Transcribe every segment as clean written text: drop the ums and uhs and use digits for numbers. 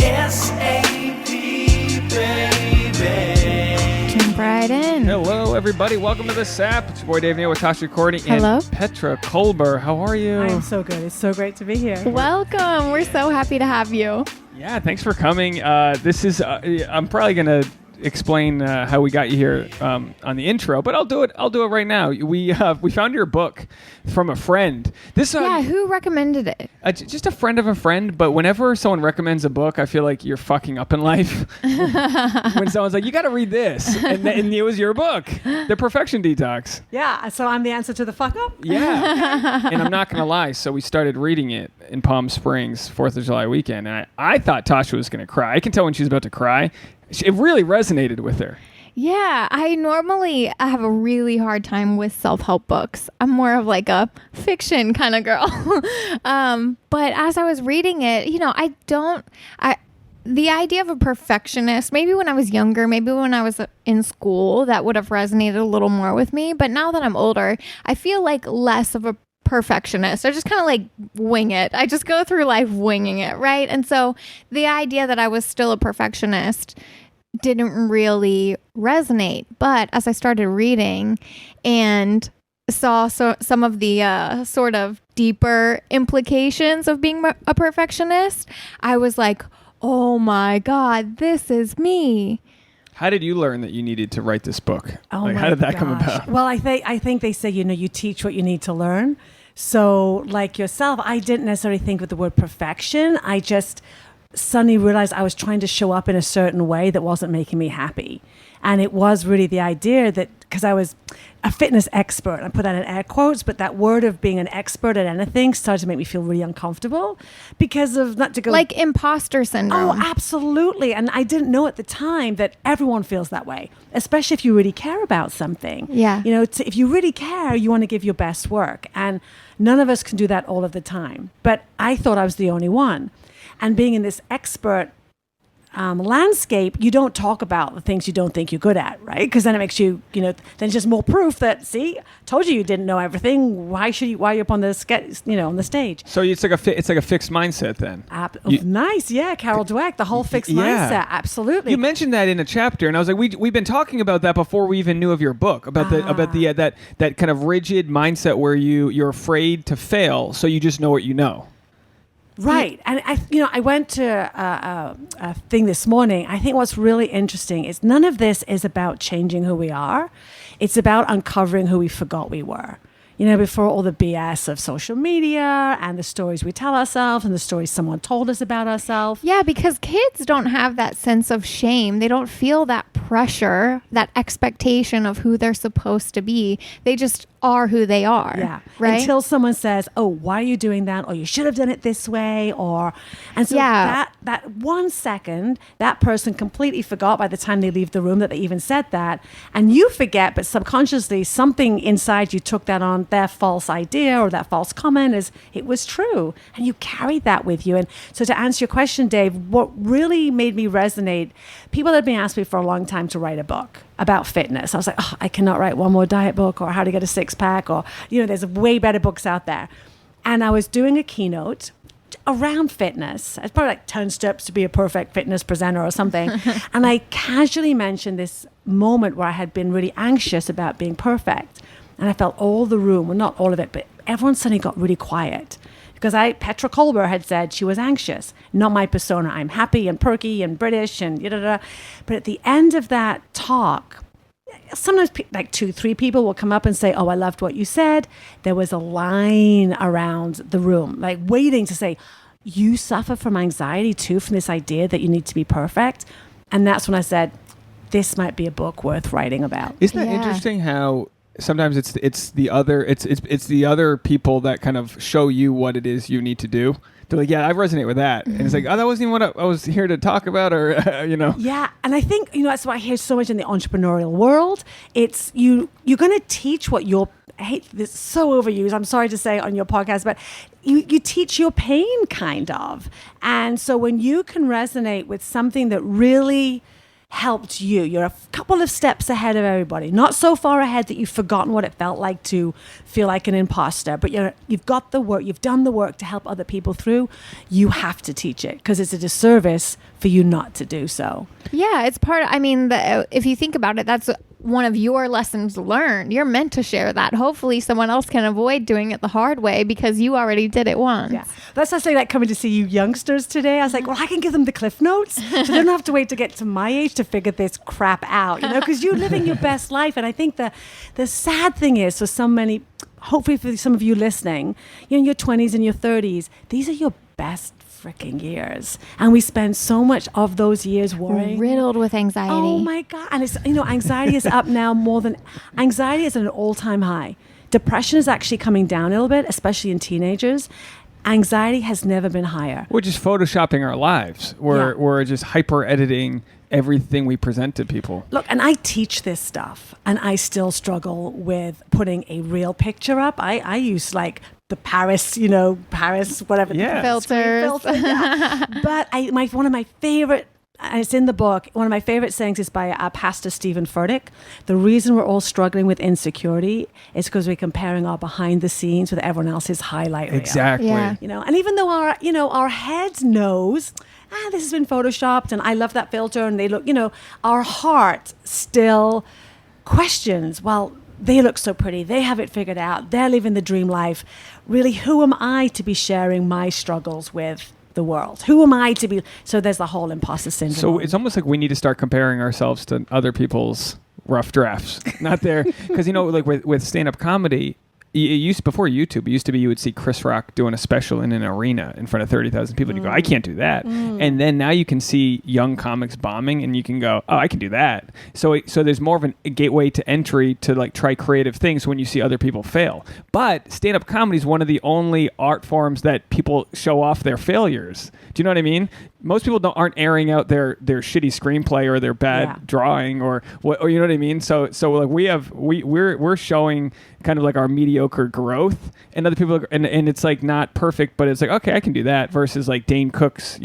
SAP, baby. Jump right in. Hello, everybody. Welcome to the SAP. It's your boy Dave Neal with Tasha Cordy and Petra Kolber. How are you? I am so good. It's so great to be here. Welcome. We're so happy to have you. Yeah, thanks for coming. This is, I'm probably going to explain how we got you here on the intro, but I'll do it right now. We found your book from a friend. Who recommended it? Just a friend of a friend, but whenever someone recommends a book, I feel like you're fucking up in life. When someone's like, you got to read this, and it was your book, The Perfection Detox. Yeah, so I'm the answer to the fuck up? Yeah. And I'm not going to lie, so we started reading it in Palm Springs, 4th of July weekend, and I thought Tasha was going to cry. I can tell when she's about to cry. It really resonated with her. Yeah, I have a really hard time with self-help books. I'm more of like a fiction kind of girl. But as I was reading it, the idea of a perfectionist, maybe when I was younger, maybe when I was in school, that would have resonated a little more with me. But now that I'm older, I feel like less of a perfectionist. I just kind of like wing it. I just go through life winging it, right? And so the idea that I was still a perfectionist didn't really resonate. But as I started reading and saw some of the sort of deeper implications of being a perfectionist, I was like, oh my God, this is me. How did you learn that you needed to write this book? Oh like, how did that come about? Well, I think they say, you teach what you need to learn. So like yourself, I didn't necessarily think with the word perfection. I just suddenly realized I was trying to show up in a certain way that wasn't making me happy. And it was really the idea that, because I was a fitness expert, I put that in air quotes, but that word of being an expert at anything started to make me feel really uncomfortable because of not to go... Like imposter syndrome. Oh, absolutely. And I didn't know at the time that everyone feels that way, especially if you really care about something. Yeah. If you really care, you want to give your best work. And none of us can do that all of the time. But I thought I was the only one. And being in this expert landscape, you don't talk about the things you don't think you're good at, right? Because then it makes you, then it's just more proof that, see, told you didn't know everything. Why are you up on the on the stage? So it's like a fixed mindset then. Nice, yeah, Carol Dweck, the whole fixed mindset, absolutely. You mentioned that in a chapter, and I was like, we've been talking about that before we even knew of your book about that kind of rigid mindset where you're afraid to fail, so you just know what you know. Right. And I went to a thing this morning. I think what's really interesting is none of this is about changing who we are. It's about uncovering who we forgot we were. Before all the BS of social media and the stories we tell ourselves and the stories someone told us about ourselves. Yeah, because kids don't have that sense of shame. They don't feel that pressure, that expectation of who they're supposed to be. They just are who they are. Yeah. Right? Until someone says, oh, why are you doing that? Or you should have done it this way. And so that 1 second, that person completely forgot by the time they leave the room that they even said that. And you forget, but subconsciously something inside you took that on, their false idea or that false comment is it was true. And you carried that with you. And so to answer your question, Dave, what really made me resonate, people had been asking me for a long time to write a book about fitness. I was like, oh, I cannot write one more diet book or how to get a six-pack or, there's way better books out there. And I was doing a keynote around fitness. It's probably like 10 steps to be a perfect fitness presenter or something. And I casually mentioned this moment where I had been really anxious about being perfect. And I felt all the room, well, not all of it, but everyone suddenly got really quiet. Because Petra Kolber had said she was anxious, not my persona. I'm happy and perky and British and da-da-da. But at the end of that talk, sometimes like 2-3 people will come up and say, oh, I loved what you said. There was a line around the room, like waiting to say, you suffer from anxiety too, from this idea that you need to be perfect. And that's when I said, this might be a book worth writing about. Isn't that interesting how sometimes it's the other people that kind of show you what it is you need to do. They're like, yeah, I resonate with that. And it's like, oh, that wasn't even what I was here to talk about or, Yeah. And I think, that's what I hear so much in the entrepreneurial world. It's you're going to teach what I hate this, so overused, I'm sorry to say on your podcast, but you teach your pain kind of. And so when you can resonate with something that really helped you. You're a couple of steps ahead of everybody. Not so far ahead that you've forgotten what it felt like to feel like an imposter, but you've got the work, you've done the work to help other people through. You have to teach it because it's a disservice for you not to do so. Yeah, it's if you think about it, that's one of your lessons learned. You're meant to share that. Hopefully someone else can avoid doing it the hard way because you already did it once. Yeah. That's actually like coming to see you youngsters today. I was like, well, I can give them the Cliff Notes so they don't have to wait to get to my age to figure this crap out, because you're living your best life. And I think the sad thing is for so many, hopefully for some of you listening, in your 20s and your 30s, these are your best freaking years, and we spend so much of those years worrying, riddled with anxiety. Oh my God. And it's, anxiety is up now anxiety is at an all-time high. Depression is actually coming down a little bit, especially in teenagers. Anxiety has never been higher. We're just photoshopping our lives. We're just hyper editing everything we present to people. Look, and I teach this stuff, and I still struggle with putting a real picture up. I use like the Paris, whatever. Yeah. Filters. Yeah. But one of my favorite, and it's in the book, one of my favorite sayings is by Pastor Stephen Furtick. The reason we're all struggling with insecurity is because we're comparing our behind the scenes with everyone else's highlight reel. Exactly. Yeah. And even though our heads knows, this has been photoshopped and I love that filter and they look, our heart still questions, well, they look so pretty. They have it figured out. They're living the dream life. Really, who am I to be sharing my struggles with the world? Who am I to be? So there's the whole imposter syndrome. So it's almost like we need to start comparing ourselves to other people's rough drafts. Not there. Because, like with stand-up comedy, before YouTube, it used to be you would see Chris Rock doing a special in an arena in front of 30,000 people. And you go, I can't do that. And then now you can see young comics bombing and you can go, oh, I can do that. So there's more of a gateway to entry to like try creative things when you see other people fail. But stand-up comedy is one of the only art forms that people show off their failures. Do you know what I mean? Most people aren't airing out their shitty screenplay or their bad drawing or you know what I mean? So like we're showing kind of like our mediocre growth, and other people and it's like not perfect, but it's like, okay, I can do that, versus like Dane Cook's,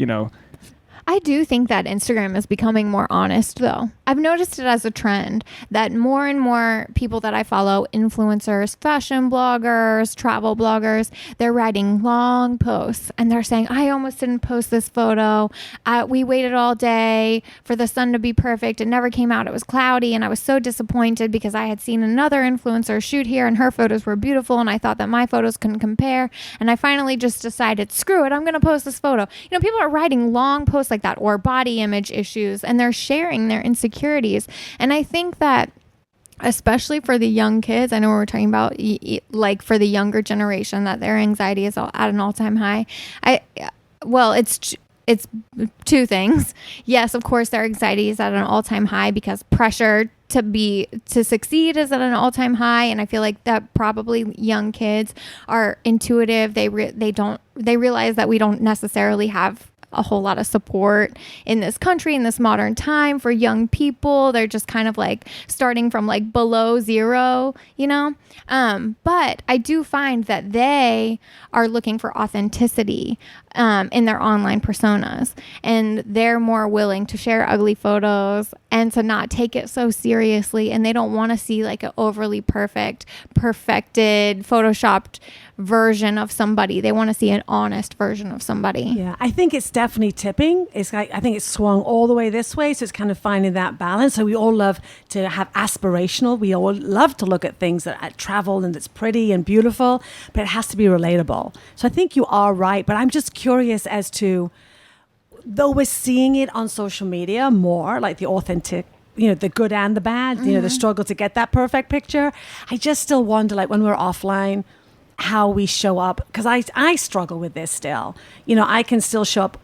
I do think that Instagram is becoming more honest, though. I've noticed it as a trend that more and more people that I follow, influencers, fashion bloggers, travel bloggers, they're writing long posts and they're saying, I almost didn't post this photo. We waited all day for the sun to be perfect. It never came out. It was cloudy and I was so disappointed because I had seen another influencer shoot here and her photos were beautiful and I thought that my photos couldn't compare. And I finally just decided, screw it, I'm going to post this photo. People are writing long posts like that, or body image issues, and they're sharing their insecurities. And I think that especially for the young kids, I know we're talking about like for the younger generation, that their anxiety is at an all-time high. It's two things. Yes, of course, their anxiety is at an all-time high because pressure to succeed is at an all-time high, and I feel like that probably young kids are intuitive. They realize that we don't necessarily have a whole lot of support in this country in this modern time for young people. They're just kind of like starting from like below zero, but I do find that they are looking for authenticity in their online personas, and they're more willing to share ugly photos and to not take it so seriously, and they don't want to see like an overly perfected, photoshopped version of somebody. They want to see an honest version of somebody. Yeah, I think it's definitely tipping. I think it's swung all the way this way, so it's kind of finding that balance. So we all love to have aspirational. We all love to look at things that travel and that's pretty and beautiful, but it has to be relatable. So I think you are right, but I'm just curious as to, though we're seeing it on social media more, like the authentic, the good and the bad, the struggle to get that perfect picture. I just still wonder, like when we're offline, how we show up, because I struggle with this still. I can still show up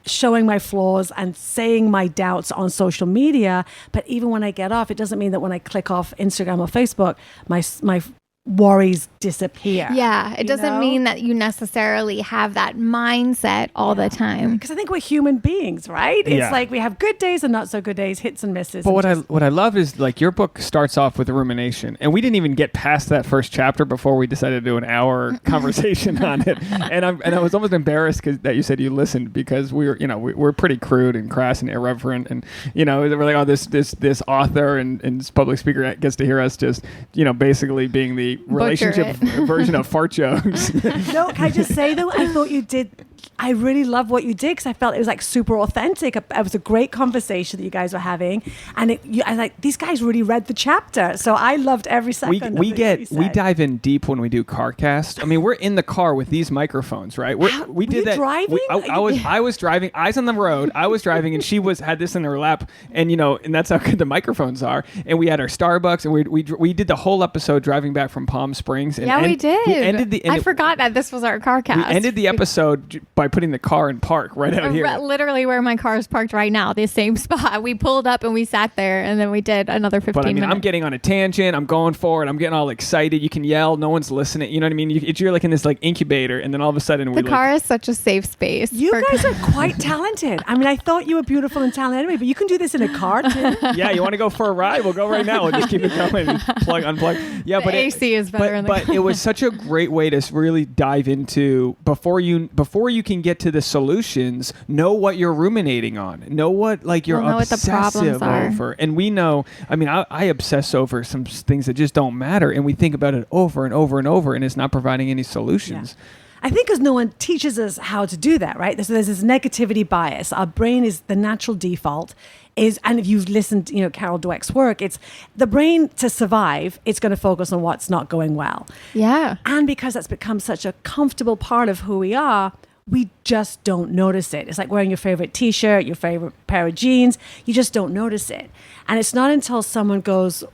showing my flaws and saying my doubts on social media, but even when I get off, it doesn't mean that when I click off Instagram or Facebook, my worries disappear. Yeah, it doesn't mean that you necessarily have that mindset all the time. Because I think we're human beings, right? Yeah. It's like we have good days and not so good days, hits and misses. But and what I love is like your book starts off with a rumination, and we didn't even get past that first chapter before we decided to do an hour conversation on it. And I was almost embarrassed that you said you listened, because we're pretty crude and crass and irreverent, and we're like, oh, this author and this public speaker gets to hear us just basically being the relationship version of fart jokes. No, can I just say though, I thought you did. I really love what you did, because I felt it was like super authentic. It was a great conversation that you guys were having, and I was like, these guys really read the chapter, so I loved every second. We dive in deep when we do CarCast. I mean, we're in the car with these microphones, right? We did that. Driving? I was driving, eyes on the road. I was driving, and she had this in her lap, and and that's how good the microphones are. And we had our Starbucks, and we did the whole episode driving back from Palm Springs. And we did. I forgot that this was our CarCast. We ended the episode by putting the car in park right out here. Literally where my car is parked right now, the same spot. We pulled up and we sat there, and then we did another 15 minutes. I'm getting on a tangent. I'm going for it. I'm getting all excited. You can yell. No one's listening. You know what I mean? You're like in this like incubator, and then all of a sudden the car is such a safe space. You guys are quite talented. I mean, I thought you were beautiful and talented anyway, but you can do this in a car too. Yeah, you want to go for a ride? We'll go right now. We'll just keep it going. Unplug. Yeah, but AC is better. But it was such a great way to really dive into before you can get to the solutions. Know what you're ruminating on. Know what you're obsessive over. And we know. I mean, I obsess over some things that just don't matter, and we think about it over and over and over, and it's not providing any solutions. Yeah. I think because no one teaches us how to do that, right? So there's this negativity bias. Our brain is the natural default. And if you've listened, Carol Dweck's work, it's the brain to survive. It's going to focus on what's not going well. Yeah. And because that's become such a comfortable part of who we are, we just don't notice it. It's like wearing your favorite T-shirt, your favorite pair of jeans. You just don't notice it. And it's not until someone gives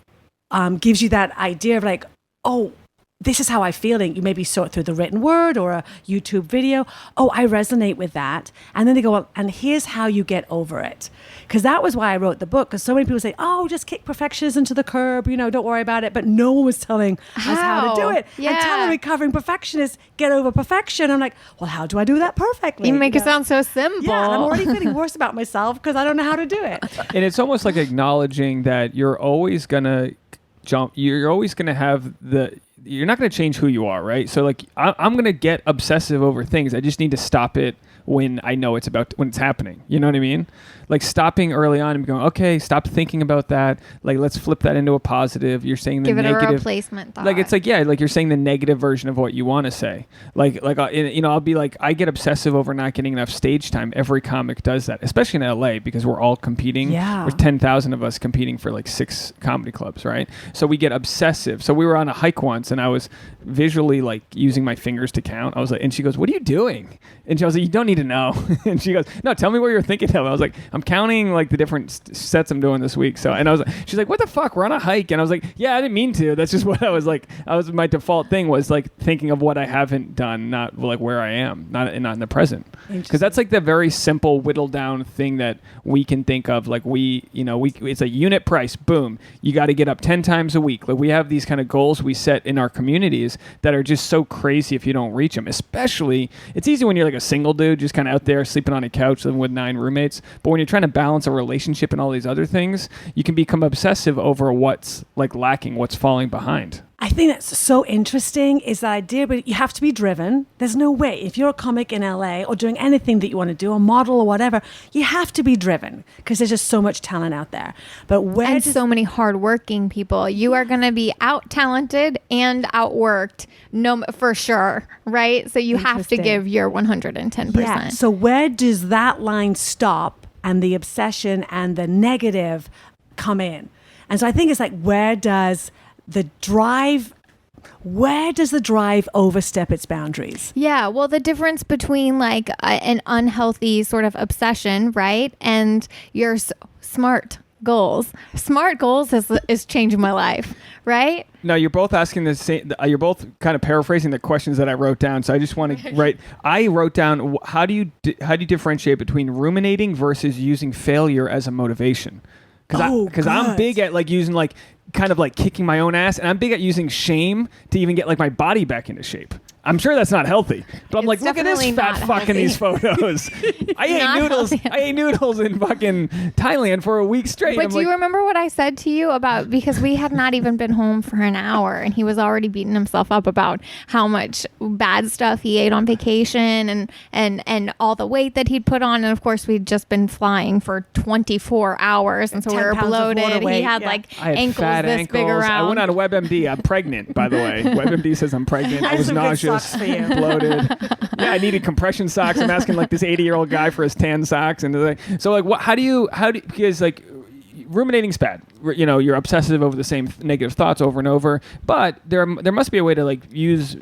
you that idea of like, oh, this is how I'm feeling. You maybe saw it through the written word or a YouTube video. Oh, I resonate with that. And then they go, well, and here's how you get over it. Because that was why I wrote the book. Because so many people say, oh, just kick perfectionism to the curb. Don't worry about it. But no one was telling us how to do it. Yeah. And telling recovering perfectionists get over perfection. I'm like, well, how do I do that perfectly? You make it sound so simple. Yeah, and I'm already feeling worse about myself because I don't know how to do it. And it's almost like acknowledging that you're always going to jump. You're always going to have you're not going to change who you are, right? So like I'm going to get obsessive over things. I just need to stop it when I know when it's happening. You know what I mean? Like stopping early on and going, okay, stop thinking about that. Like, let's flip that into a positive. You're saying the negative. Give it a replacement thought. Like, it's like, yeah, like you're saying the negative version of what you want to say. I'll be like, I get obsessive over not getting enough stage time. Every comic does that, especially in LA, because we're all competing. Yeah. There's 10,000 of us competing for like 6 comedy clubs, right? So we get obsessive. So we were on a hike once, and I was visually like using my fingers to count. I was like, and she goes, what are you doing? And she was like, you don't need to know. And she goes, no, tell me what you're thinking of. I was like, I'm counting like the different sets I'm doing this week. So, and I was like, she's like, what the fuck? We're on a hike. And I was like, yeah, I didn't mean to. That's just what I was like. My default thing was like thinking of what I haven't done, not like where I am, not in the present. Because that's like the very simple whittled down thing that we can think of. Like it's a unit price. Boom. You got to get up 10 times a week. Like we have these kind of goals we set in our communities that are just so crazy if you don't reach them. Especially, it's easy when you're like a single dude, just kind of out there sleeping on a couch, living with 9 roommates. But when you're trying to balance a relationship and all these other things, you can become obsessive over what's like lacking, what's falling behind. I think that's so interesting is that idea, but you have to be driven. There's no way. If you're a comic in LA or doing anything that you want to do, a model or whatever, you have to be driven because there's just so much talent out there. But so many hardworking people. You are going to be out-talented and outworked, for sure, right? So you have to give your 110%. Yeah. So where does that line stop and the obsession and the negative come in? And so I think it's like, where does the drive overstep its boundaries? Yeah, well, the difference between like an unhealthy sort of obsession, right, and your smart goals. Smart goals is changing my life, right? No, you're both asking the same. You're both kind of paraphrasing the questions that I wrote down. So I just want to write. I wrote down how do you differentiate between ruminating versus using failure as a motivation? Because I'm big at like using like kind of like kicking my own ass, and I'm big at using shame to even get like my body back into shape. I'm sure that's not healthy, but I'm like, look at this fat fuck in these photos. I ate noodles. I ate noodles in fucking Thailand for a week straight. But do you remember what I said to you about, because we had not even been home for an hour and he was already beating himself up about how much bad stuff he ate on vacation and all the weight that he'd put on. And of course we'd just been flying for 24 hours. And so we were bloated. He had ankles this big around. I went on a WebMD. I'm pregnant, by the way. WebMD says I'm pregnant. I was nauseous. Bloated. Yeah, I needed compression socks. I'm asking like this 80-year-old guy for his tan socks, and so like, what? How do you? Because like, ruminating's bad. You're obsessive over the same negative thoughts over and over. But there must be a way to like use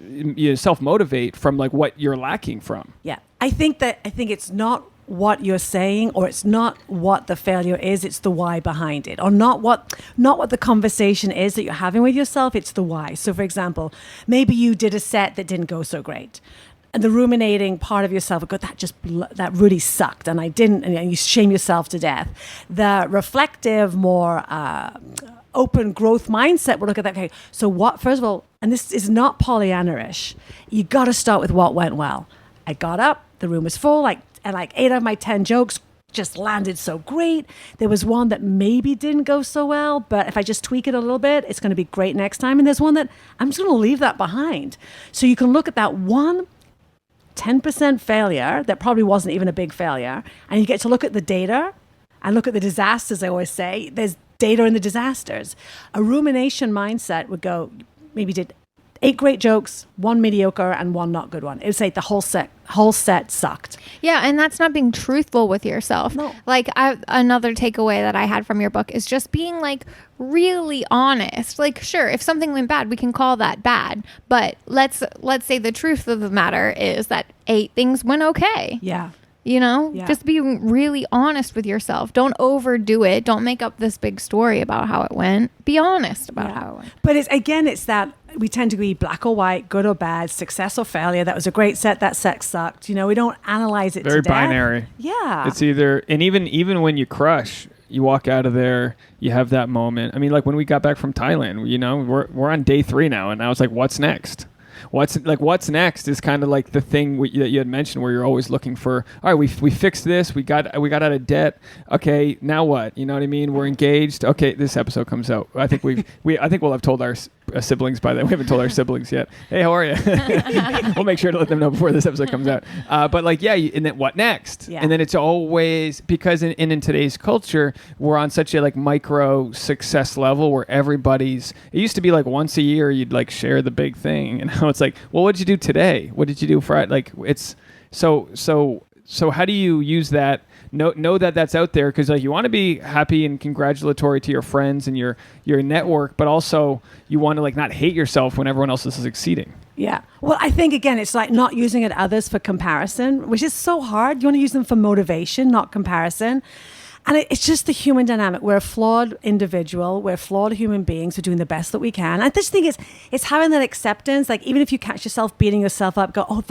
self-motivate from like what you're lacking from. Yeah, I think it's not what you're saying, or it's not what the failure is, it's the why behind it, or not what the conversation is that you're having with yourself, it's the why. So for example, maybe you did a set that didn't go so great, and the ruminating part of yourself would go, that really sucked, and I didn't, and you shame yourself to death. The reflective, more open growth mindset will look at that. Okay, so what? First of all, and this is not Pollyanna-ish, you got to start with what went well. I got up, the room was full, and 8 out of my 10 jokes just landed so great. There was one that maybe didn't go so well, but if I just tweak it a little bit, it's going to be great next time. And there's one that I'm just going to leave that behind. So you can look at that one 10% failure that probably wasn't even a big failure, and you get to look at the data and look at the disasters. I always say there's data in the disasters. A rumination mindset would go, maybe did 8 great jokes, 1 mediocre, and 1 not good one. It would say the whole set sucked. Yeah, and that's not being truthful with yourself. No. Like, another takeaway that I had from your book is just being like really honest. Like, sure, if something went bad, we can call that bad. But let's say the truth of the matter is that 8 things went okay. Yeah. Just be really honest with yourself. Don't overdo it. Don't make up this big story about how it went. Be honest about how it went. But it's that we tend to be black or white, good or bad, success or failure. That was a great set. That set sucked. We don't analyze it. Very to death. binary. Yeah. It's either, and even when you crush, you walk out of there, you have that moment. I mean, like when we got back from Thailand, we're on day 3 now, and I was like, what's next? What's next is kind of like the thing that you had mentioned, where you're always looking for, all right, we fixed this, we got out of debt, okay, now what? You know what I mean? We're engaged. Okay, this episode comes out. I think I think we'll have told our siblings by then. We haven't told our siblings yet. Hey, how are you? We'll make sure to let them know before this episode comes out. But like, yeah, and then what next? Yeah. And then it's always, because in today's culture, we're on such a like micro success level where it used to be like once a year you'd like share the big thing, and now it's like, well, what did you do today? What did you do Friday? Like, it's so how do you use that? Know that that's out there, because like you want to be happy and congratulatory to your friends and your network, but also you want to like not hate yourself when everyone else is succeeding. Yeah. Well, I think again, it's like not using it others for comparison, which is so hard. You want to use them for motivation, not comparison. And it's just the human dynamic. We're a flawed individual. We're flawed human beings. We're doing the best that we can. I just think it's having that acceptance. Like, even if you catch yourself beating yourself up, go,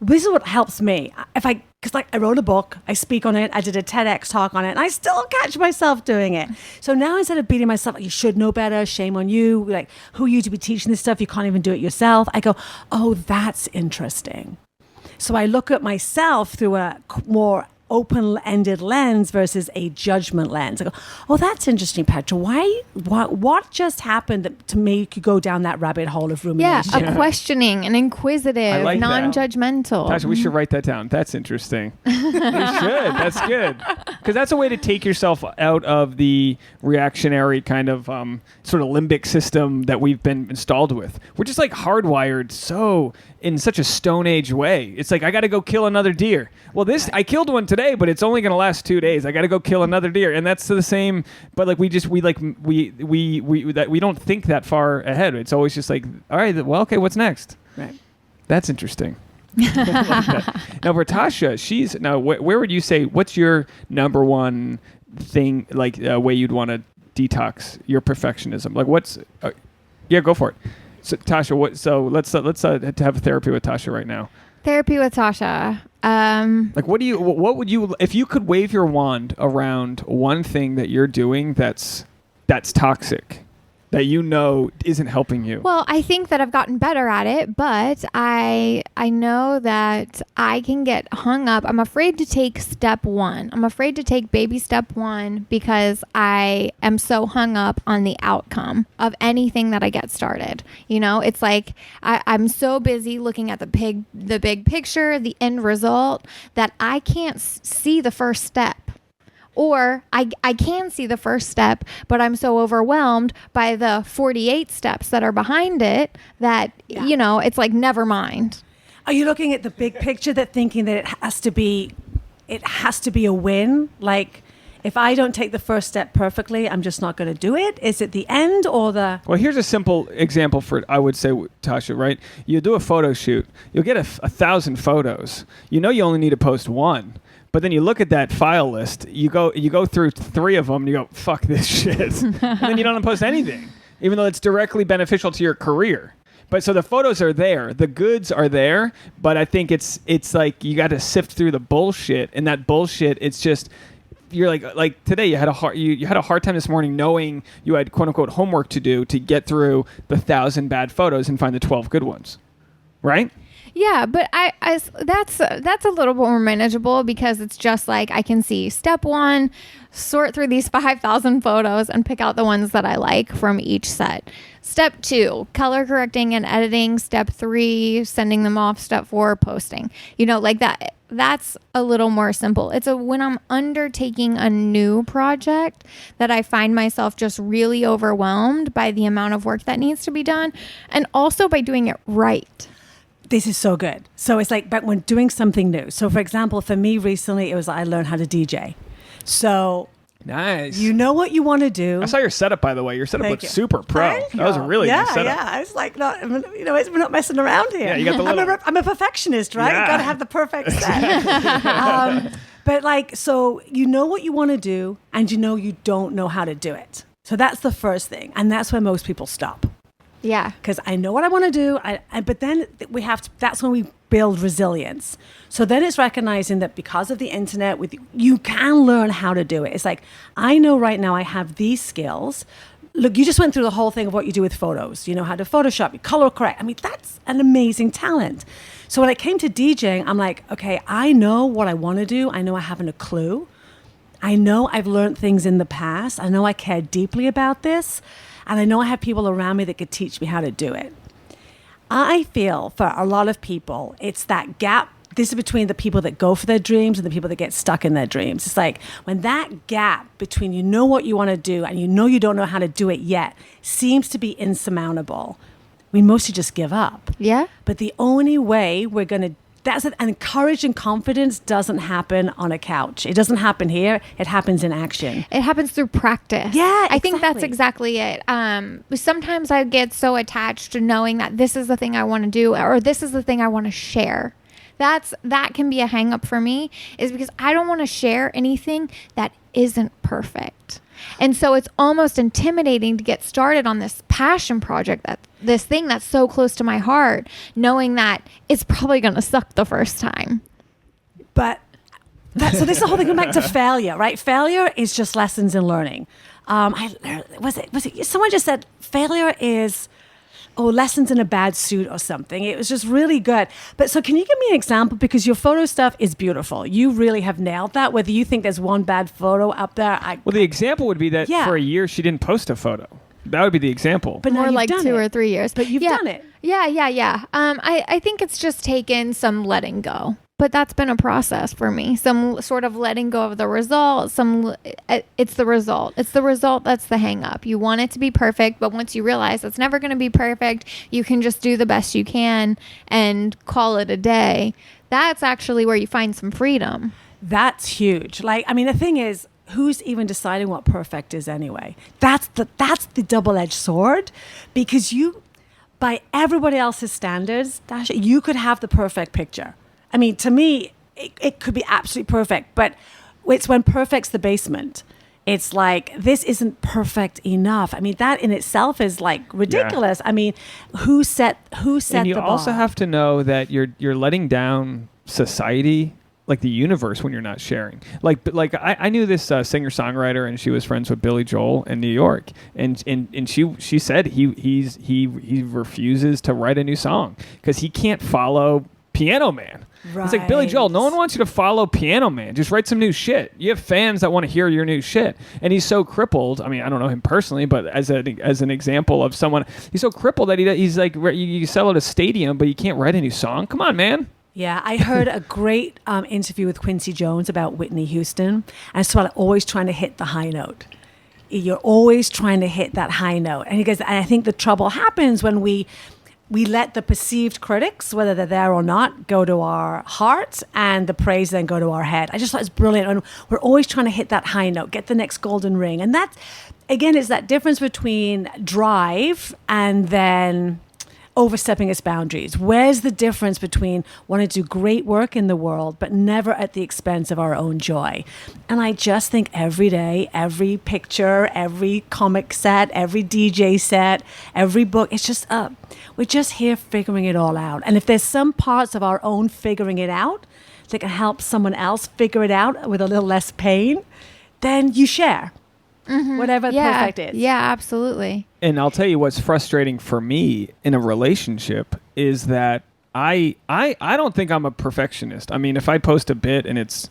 this is what helps me. Because like I wrote a book, I speak on it, I did a TEDx talk on it, and I still catch myself doing it. So now, instead of beating myself, you should know better, shame on you, like, who are you to be teaching this stuff? You can't even do it yourself. I go, oh, that's interesting. So I look at myself through a more open-ended lens versus a judgment lens. I go, oh, that's interesting, Petra. What just happened to make you go down that rabbit hole of rumination? Yeah, questioning and inquisitive, like non-judgmental. Tasha, we should write that down. That's interesting. We should. That's good. Because that's a way to take yourself out of the reactionary kind of sort of limbic system that we've been installed with. We're just like hardwired in such a Stone Age way. It's like, I got to go kill another deer. Well, I killed one today, but it's only going to last 2 days. I got to go kill another deer, and that's the same. But like we don't think that far ahead. It's always just like, all right, well, okay, what's next? Right. That's interesting. Now for Tasha, where would you say, what's your number one thing, like way you'd want to detox your perfectionism? Like what's go for it. So Tasha, let's have a therapy with Tasha right now. Therapy with Tasha. Like what would you, if you could wave your wand around one thing that you're doing that's toxic, that you know isn't helping you? Well, I think that I've gotten better at it, but I know that I can get hung up. I'm afraid to take step one. I'm afraid to take baby step one because I am so hung up on the outcome of anything that I get started. You know, it's like I'm so busy looking at the big picture, the end result, that I can't see the first step. Or I can see the first step, but I'm so overwhelmed by the 48 steps that are behind it that, you know, it's like, never mind. Are you looking at the big picture, that thinking that it has to be a win? Like, if I don't take the first step perfectly, I'm just not going to do it? Is it the end or the... Well, here's a simple example for, I would say, Tasha, right? You do a photo shoot. You'll get 1,000 photos. You know you only need to post one. But then you look at that file list, you go through 3 of them, and you go, fuck this shit. And then you don't post anything, even though it's directly beneficial to your career. But so the photos are there, the goods are there, but I think it's like you got to sift through the bullshit, and that bullshit, it's just, you're like today you had a hard time this morning knowing you had quote unquote homework to do to get through the 1,000 bad photos and find the 12 good ones, right? Yeah, but that's a little bit more manageable because it's just like I can see step one, sort through these 5,000 photos and pick out the ones that I like from each set. Step 2, color correcting and editing. Step 3, sending them off. Step 4, posting. You know, like that. That's a little more simple. It's when I'm undertaking a new project that I find myself just really overwhelmed by the amount of work that needs to be done, and also by doing it right. This is so good. So it's like, but when doing something new. So for example, for me recently, it was I learned how to DJ. So nice. You know what you want to do. I saw your setup, by the way. Your setup looks super pro. That was a really good setup. Yeah, I was like, we're not messing around here. Yeah, you got the little... I'm a perfectionist, right? Yeah. You got to have the perfect set. But like, so you know what you want to do, and you know you don't know how to do it. So that's the first thing, and that's where most people stop. Yeah. Because I know what I want to do, but then that's when we build resilience. So then it's recognizing that because of the internet, you can learn how to do it. It's like, I know right now I have these skills. Look, you just went through the whole thing of what you do with photos. You know how to Photoshop, you color correct. I mean, that's an amazing talent. So when it came to DJing, I'm like, okay, I know what I want to do. I know I haven't a clue. I know I've learned things in the past. I know I care deeply about this. And I know I have people around me that could teach me how to do it. I feel for a lot of people, it's that gap. This is between the people that go for their dreams and the people that get stuck in their dreams. It's like when that gap between you know what you want to do and you don't know how to do it yet seems to be insurmountable, we mostly just give up. Yeah. But the only way we're going to and courage and confidence doesn't happen on a couch. It doesn't happen here. It happens in action. It happens through practice. Yeah, I think that's exactly it. Sometimes I get so attached to knowing that this is the thing I want to do, or this is the thing I want to share. That can be a hang up for me, is because I don't want to share anything that isn't perfect. And so it's almost intimidating to get started on this passion project, this thing that's so close to my heart, knowing that it's probably going to suck the first time. But so this is the whole thing going back to failure, right? Failure is just lessons in learning. Was it someone just said failure is lessons in a bad suit or something. It was just really good. But so can you give me an example? Because your photo stuff is beautiful. You really have nailed that. Whether you think there's one bad photo up there. Well, the example would be that for a year she didn't post a photo. That would be the example. But more like 2 or 3 years. But you've done it. Yeah. I think it's just taken some letting go. But that's been a process for me. Some sort of letting go of the result. It's the result. It's the result that's the hang up. You want it to be perfect, but once you realize it's never going to be perfect, you can just do the best you can and call it a day. That's actually where you find some freedom. That's huge. The thing is, who's even deciding what perfect is anyway? That's the double-edged sword, because by everybody else's standards, Dasha, you could have the perfect picture. I mean, to me, it could be absolutely perfect, but it's when perfect's the basement. It's like, this isn't perfect enough. I mean, that in itself is like ridiculous. Yeah. I mean, who set the bar? And you also have to know that you're letting down society like the universe when you're not sharing. Like I knew this singer-songwriter, and she was friends with Billy Joel in New York, and she said he refuses to write a new song because he can't follow Piano Man. Right. It's like, Billy Joel, no one wants you to follow Piano Man. Just write some new shit. You have fans that want to hear your new shit. And he's so crippled. I mean, I don't know him personally, but as an example of someone, he's so crippled that he's like, you sell at a stadium, but you can't write a new song. Come on, man. Yeah, I heard a great interview with Quincy Jones about Whitney Houston. And so I'm always trying to hit the high note. You're always trying to hit that high note. And he goes, and I think the trouble happens when we let the perceived critics, whether they're there or not, go to our heart, and the praise then go to our head. I just thought it's brilliant. And we're always trying to hit that high note, get the next golden ring. And that, again, is that difference between drive and then overstepping its boundaries. Where's the difference between wanting to do great work in the world, but never at the expense of our own joy? And I just think every day, every picture, every comic set, every DJ set, every book, it's just we're just here figuring it all out. And if there's some parts of our own figuring it out that can help someone else figure it out with a little less pain, then you share. Mm-hmm. Whatever perfect is. Yeah, absolutely. And I'll tell you what's frustrating for me in a relationship is that I don't think I'm a perfectionist. I mean, if I post a bit and it's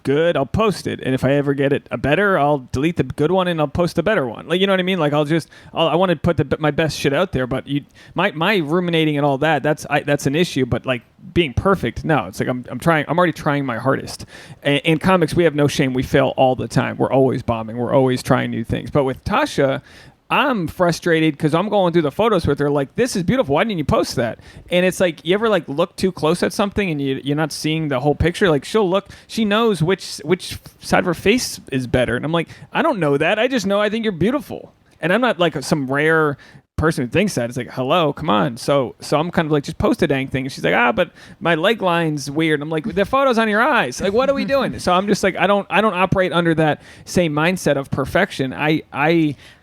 good, I'll post it. And if I ever get it a better, I'll delete the good one and I'll post a better one. Like, you know what I mean? Like, I want to put my best shit out there, but my ruminating and all that, that's an issue. But like being perfect, no, it's like I'm already trying my hardest. In comics, we have no shame. We fail all the time. We're always bombing. We're always trying new things. But with Tasha, I'm frustrated because I'm going through the photos with her like, this is beautiful. Why didn't you post that? And it's like, you ever like look too close at something and you're not seeing the whole picture? Like she knows which side of her face is better. And I'm like, I don't know that. I just know I think you're beautiful. And I'm not like some rare person who thinks that. It's like, hello, come on. So I'm kind of like, just post a dang thing. And she's like, but my leg line's weird. I'm like, the photo's on your eyes. Like, what are we doing? So I'm just like, I don't operate under that same mindset of perfection.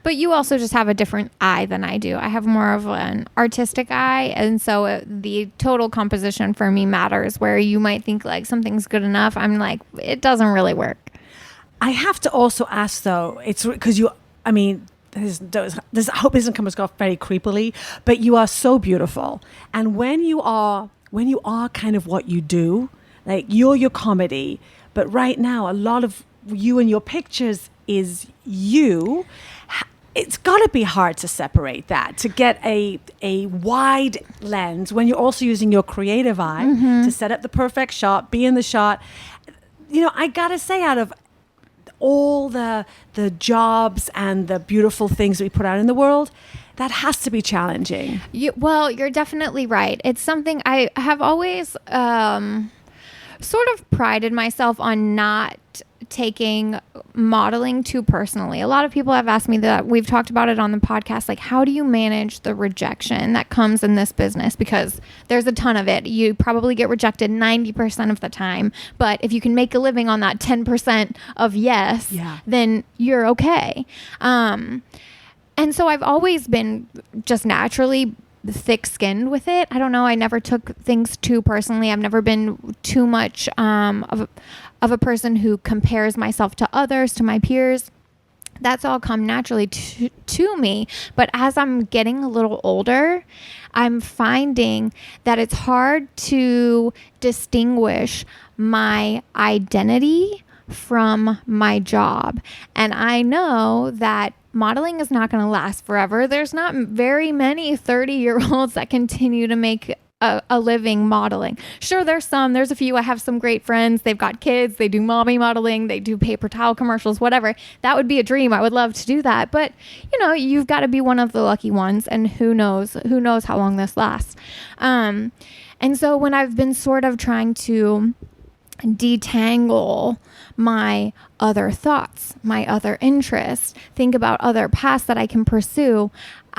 But you also just have a different eye than I do. I have more of an artistic eye, and so the total composition for me matters. Where you might think like something's good enough, I'm like, it doesn't really work. I have to also ask though, it's because this I hope doesn't come across very creepily, but you are so beautiful. And when you are kind of what you do, like you're your comedy, but right now a lot of you and your pictures is you. It's got to be hard to separate that, to get a wide lens when you're also using your creative eye to set up the perfect shot, be in the shot. You know, I got to say, out of all the jobs and the beautiful things that we put out in the world, that has to be challenging. Well, you're definitely right. It's something I have always sort of prided myself on not taking modeling too personally. A lot of people have asked me that. We've talked about it on the podcast. Like, how do you manage the rejection that comes in this business? Because there's a ton of it. You probably get rejected 90% of the time. But if you can make a living on that 10% of yes, then you're okay. And so I've always been just naturally thick-skinned with it. I don't know. I never took things too personally. I've never been too much of a person who compares myself to others, to my peers. That's all come naturally to me. But as I'm getting a little older, I'm finding that it's hard to distinguish my identity from my job. And I know that modeling is not going to last forever. There's not very many 30-year-olds that continue to make a living modeling. Sure, there's a few. I have some great friends. They've got kids. They do mommy modeling. They do paper towel commercials, whatever. That would be a dream. I would love to do that. But, you know, you've got to be one of the lucky ones. And who knows how long this lasts. And so when I've been sort of trying to detangle my other thoughts, my other interests, think about other paths that I can pursue,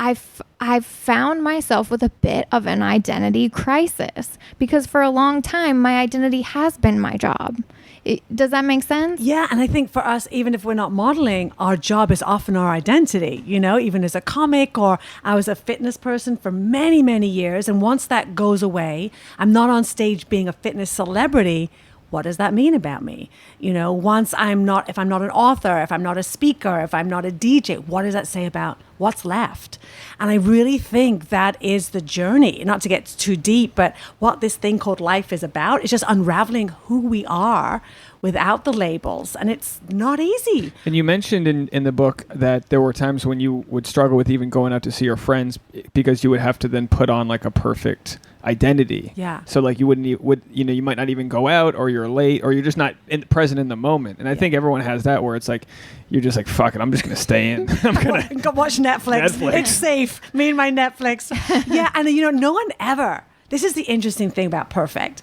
I've found myself with a bit of an identity crisis, because for a long time my identity has been my job. Does that make sense? Yeah, and I think for us, even if we're not modeling, our job is often our identity, you know, even as a comic, or I was a fitness person for many, many years. And once that goes away, I'm not on stage being a fitness celebrity. what does that mean about me? You know, if I'm not an author, if I'm not a speaker, if I'm not a DJ, what does that say about what's left? And I really think that is the journey, not to get too deep, but what this thing called life is about is just unraveling who we are without the labels. And it's not easy. And you mentioned in the book that there were times when you would struggle with even going out to see your friends because you would have to then put on like a perfect identity. Yeah. So like you you might not even go out, or you're late, or you're just not present in the moment. And I think everyone has that where it's like, you're just like, fuck it, I'm just going to stay in. I'm going to watch Netflix. It's safe. Me and my Netflix. Yeah. And no one ever, this is the interesting thing about perfect.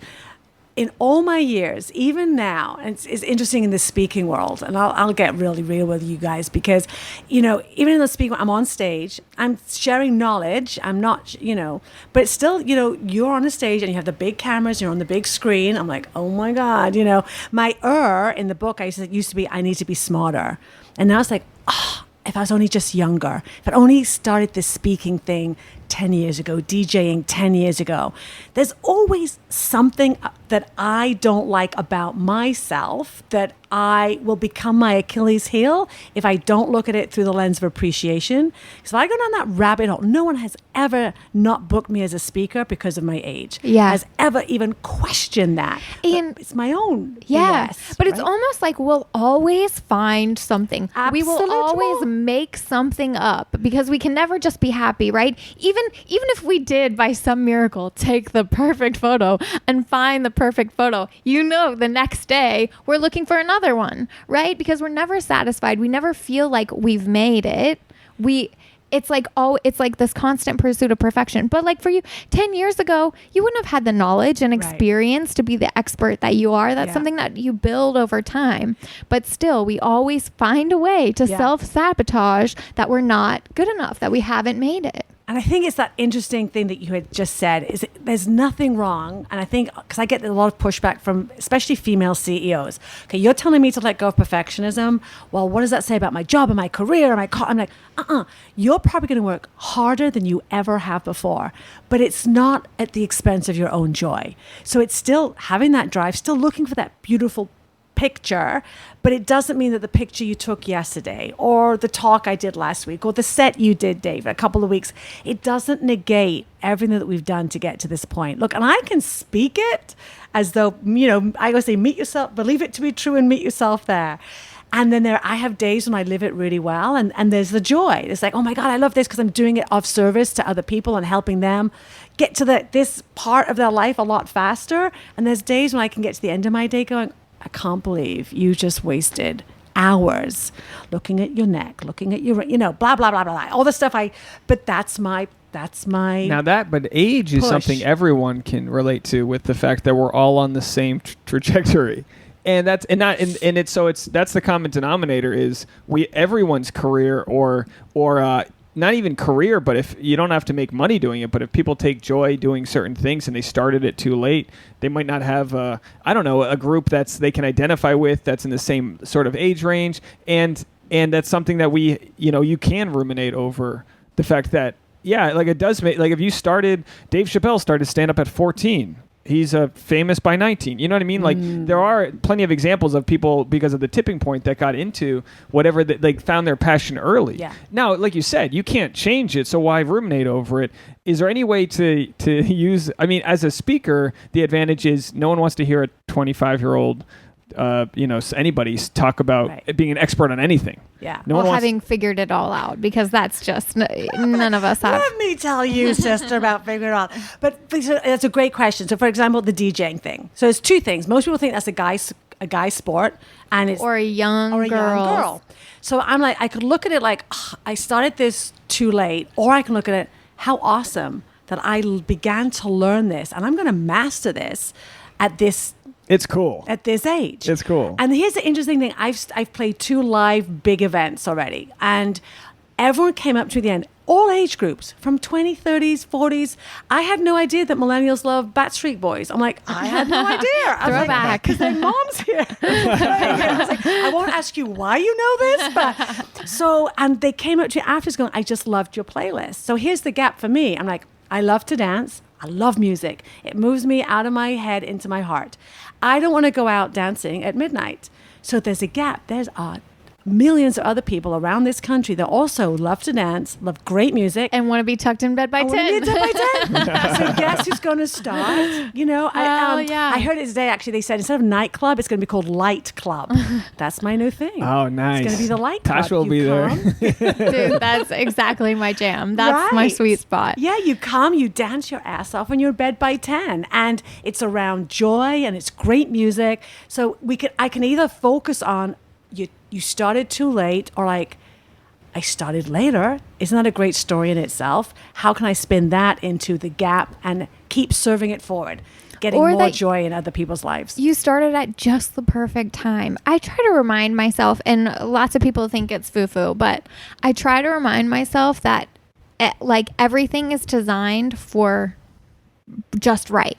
In all my years, even now, and it's interesting in the speaking world, and I'll get really real with you guys because, even in the speaking, I'm on stage, I'm sharing knowledge, I'm not, but it's still, you're on a stage and you have the big cameras, you're on the big screen. I'm like, oh my God, my in the book, used to be, I need to be smarter. And now it's like, if I was only just younger, if I'd only started this speaking thing 10 years ago, DJing 10 years ago. There's always something that I don't like about myself that I will become my Achilles heel if I don't look at it through the lens of appreciation. Because if I go down that rabbit hole, no one has ever not booked me as a speaker because of my age. Yeah. Has ever even questioned that. And it's my own. Yes. BS, but it's almost like we'll always find something. We will always make something up because we can never just be happy, right? Even if we did by some miracle take the perfect photo and find the perfect photo, the next day we're looking for another one, right? Because we're never satisfied. We never feel like we've made it. It's like this constant pursuit of perfection. But like for you, 10 years ago, you wouldn't have had the knowledge and experience to be the expert that you are. That's something that you build over time. But still, we always find a way to self-sabotage that we're not good enough, that we haven't made it. And I think it's that interesting thing that you had just said is there's nothing wrong. And I think, because I get a lot of pushback from especially female CEOs. Okay, you're telling me to let go of perfectionism. Well, what does that say about my job and my career? And I'm like, you're probably going to work harder than you ever have before. But it's not at the expense of your own joy. So it's still having that drive, still looking for that beautiful picture, but it doesn't mean that the picture you took yesterday or the talk I did last week or the set you did, Dave, a couple of weeks, it doesn't negate everything that we've done to get to this point. Look, and I can speak it as though, I always say, meet yourself, believe it to be true and meet yourself there. And then I have days when I live it really well and there's the joy. It's like, oh my God, I love this because I'm doing it of service to other people and helping them get to this part of their life a lot faster. And there's days when I can get to the end of my day going, I can't believe you just wasted hours looking at your neck, looking at your, blah, blah, blah, blah, all the stuff but that's my but age is something everyone can relate to, with the fact that we're all on the same trajectory. And that's the common denominator is everyone's career or not even career, but if you don't have to make money doing it, but if people take joy doing certain things and they started it too late, they might not have a group they can identify with that's in the same sort of age range. And that's something that you can ruminate over the fact that, it does make, like if you Dave Chappelle started stand up at 14. He's famous by 19. You know what I mean? Like there are plenty of examples of people because of the tipping point that got into whatever they found their passion early. Yeah. Now, like you said, you can't change it, so why ruminate over it? Is there any way to use? I mean, as a speaker, the advantage is no one wants to hear a 25-year-old. Anybody talk about being an expert on anything. Yeah. Having figured it all out, because that's just none of us have. Let me tell you, sister, about figuring it out. But that's a great question. So, for example, the DJing thing. So, it's two things. Most people think that's a guy sport, and it's or a young girl. So I'm like, I could look at it like I started this too late, or I can look at it how awesome that I began to learn this, and I'm going to master this at this. It's cool. At this age. It's cool. And here's the interesting thing. I've played 2 live big events already. And everyone came up to the end. All age groups, from 20s, 30s, 40s. I had no idea that millennials love Backstreet Boys. I'm like, I had no idea. Throwback. Because their mom's here. I was like, I won't ask you why you know this. But and they came up to you afterwards going, I just loved your playlist. So here's the gap for me. I'm like, I love to dance. I love music. It moves me out of my head into my heart. I don't want to go out dancing at midnight. So there's a gap. There's millions of other people around this country that also love to dance, love great music. And want to be tucked in bed by 10. So guess who's going to start? You know, I heard it today, actually. They said instead of nightclub, it's going to be called Light Club. That's my new thing. Oh, nice. It's going to be the Light Club. Tash will be there. Dude, that's exactly my jam. That's my sweet spot. Yeah, you come, you dance your ass off when you're in bed by 10. And it's around joy and it's great music. So I can either focus on you started too late, or like, I started later. Isn't that a great story in itself? How can I spin that into the gap and keep serving it forward, getting more joy in other people's lives? You started at just the perfect time. I try to remind myself, and lots of people think it's foo-foo, but I try to remind myself that like everything is designed for just right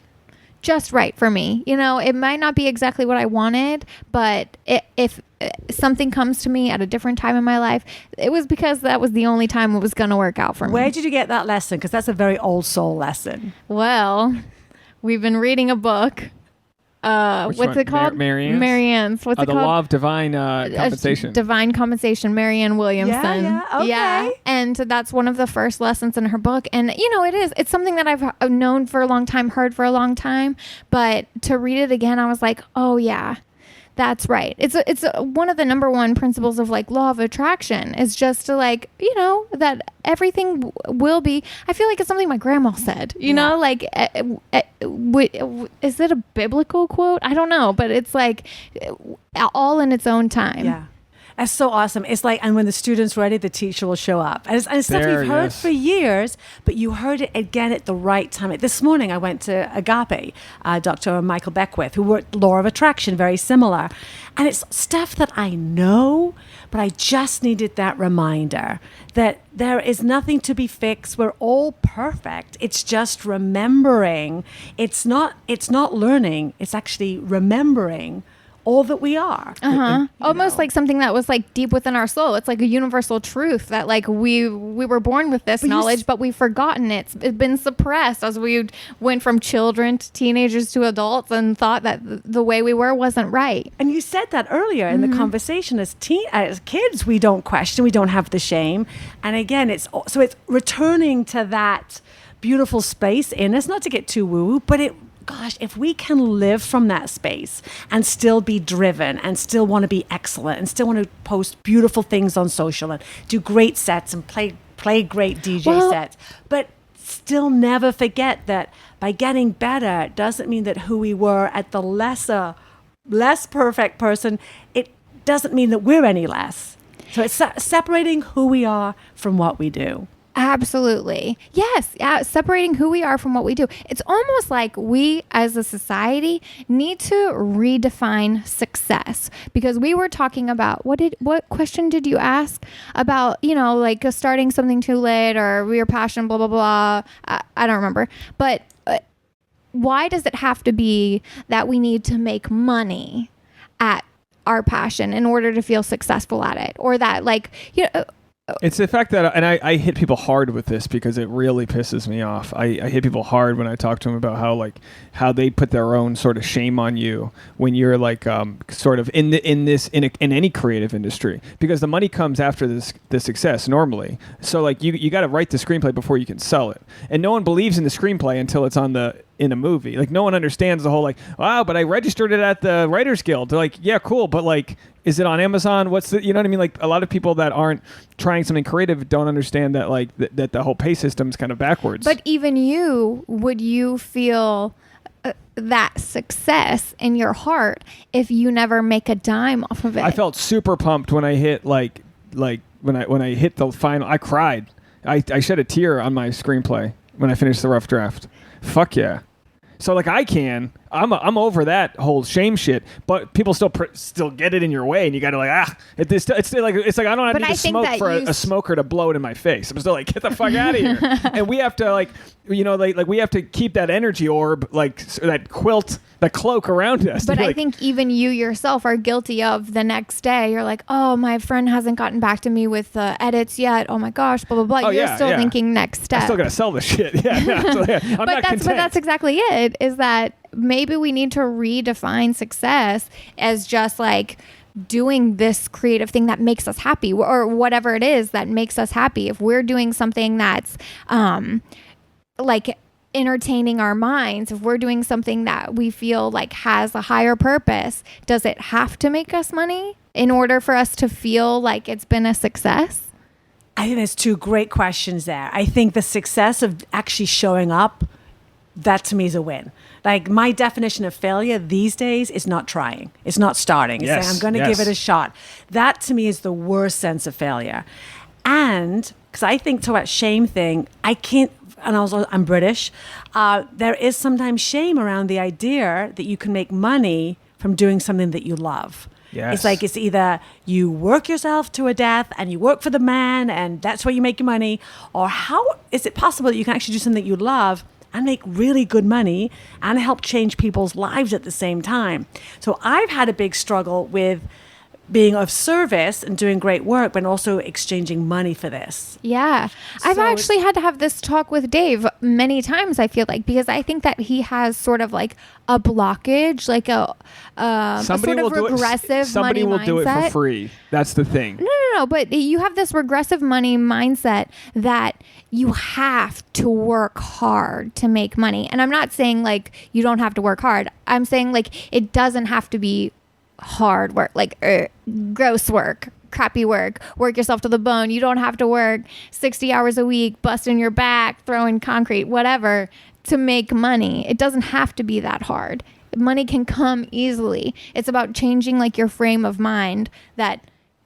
for me. You know, it might not be exactly what I wanted, but if something comes to me at a different time in my life, it was because that was the only time it was going to work out for me. Where did you get that lesson? Because that's a very old soul lesson. Well, we've been reading a book. What's it called? Marianne's. What's it called? The Law of Divine Compensation. Divine Compensation. Marianne Williamson. Yeah, okay. Yeah, and that's one of the first lessons in her book. And you know, it's something that I've known for a long time, heard for a long time. But to read it again, I was like, oh yeah, that's right. It's one of the number one principles of like law of attraction is just to like, you know, that everything will be. I feel like it's something my grandma said, you know, like, is it a biblical quote? I don't know, but it's like all in its own time. Yeah. That's so awesome. It's like, and when the student's ready, the teacher will show up. And it's stuff we've heard for years, but you heard it again at the right time. This morning, I went to Agape, Dr. Michael Beckwith, who worked Law of Attraction, very similar. And it's stuff that I know, but I just needed that reminder that there is nothing to be fixed. We're all perfect. It's just remembering. It's not learning. It's actually remembering all that we are. Almost like something that was like deep within our soul. It's like a universal truth that like we were born with this knowledge, but we've forgotten it. It's been suppressed as we went from children to teenagers to adults and thought that the way we were wasn't right. And you said that earlier in the conversation. As kids, we don't question, we don't have the shame. And again, it's returning to that beautiful space in us, not to get too woo, but gosh, if we can live from that space and still be driven and still want to be excellent and still want to post beautiful things on social and do great sets and play great DJ sets, but still never forget that by getting better doesn't mean that who we were at the less perfect person, it doesn't mean that we're any less. So it's separating who we are from what we do. Absolutely. Yes. Separating who we are from what we do. It's almost like we as a society need to redefine success, because we were talking about what question did you ask about, you know, like starting something too late or your passion, blah, blah, blah. I don't remember. But why does it have to be that we need to make money at our passion in order to feel successful at it? Or that like, you know, it's the fact that, and I hit people hard with this because it really pisses me off. I hit people hard when I talk to them about how they put their own sort of shame on you when you're like sort of in any creative industry, because the money comes after the success normally. So like you got to write the screenplay before you can sell it, and no one believes in the screenplay until it's in a movie. Like no one understands the whole like, wow, but I registered it at the Writers Guild. They're like, yeah, cool, but like, is it on Amazon? What's the, you know what I mean? Like a lot of people that aren't trying something creative don't understand that like that the whole pay system's kind of backwards. But even would you feel that success in your heart if you never make a dime off of it? I felt super pumped when I hit like when I hit the final. I cried. I shed a tear on my screenplay when I finished the rough draft. Fuck yeah. So like I'm over that whole shame shit, but people still get it in your way, and you got to like it's like I don't have to smoke for a smoker to blow it in my face. I'm still like, get the fuck out of here. And we have to like, you know, like we have to keep that energy orb, like that quilt, that cloak around us. But I think even you yourself are guilty of the next day. You're like, oh, my friend hasn't gotten back to me with the edits yet. Oh my gosh, blah, blah, blah. You're still thinking next step. I'm still going to sell the shit. Yeah. So, I'm not content. But that's exactly it, is that maybe we need to redefine success as just like doing this creative thing that makes us happy, or whatever it is that makes us happy. If we're doing something that's like entertaining our minds, if we're doing something that we feel like has a higher purpose, does it have to make us money in order for us to feel like it's been a success? I think there's two great questions there. I think the success of actually showing up, that to me is a win. Like, my definition of failure these days is not trying. It's not starting. It's saying, I'm going to give it a shot. That to me is the worst sense of failure. And because I think to that shame thing, I can't, and also I'm British, there is sometimes shame around the idea that you can make money from doing something that you love. Yes. It's like, it's either you work yourself to a death and you work for the man and that's where you make your money, or how is it possible that you can actually do something you love and make really good money and help change people's lives at the same time? So I've had a big struggle with being of service and doing great work, but also exchanging money for this. Yeah. I've actually had to have this talk with Dave many times, I feel like, because I think that he has sort of like a blockage, like a sort of regressive somebody money will do it for mindset. free. That's the thing. No, but you have this regressive money mindset that you have to work hard to make money. And I'm not saying like you don't have to work hard. I'm saying like it doesn't have to be hard work, like gross work, crappy work yourself to the bone. You don't have to work 60 hours a week, busting your back, throwing concrete, whatever, to make money. It doesn't have to be that hard. Money can come easily. It's about changing like your frame of mind that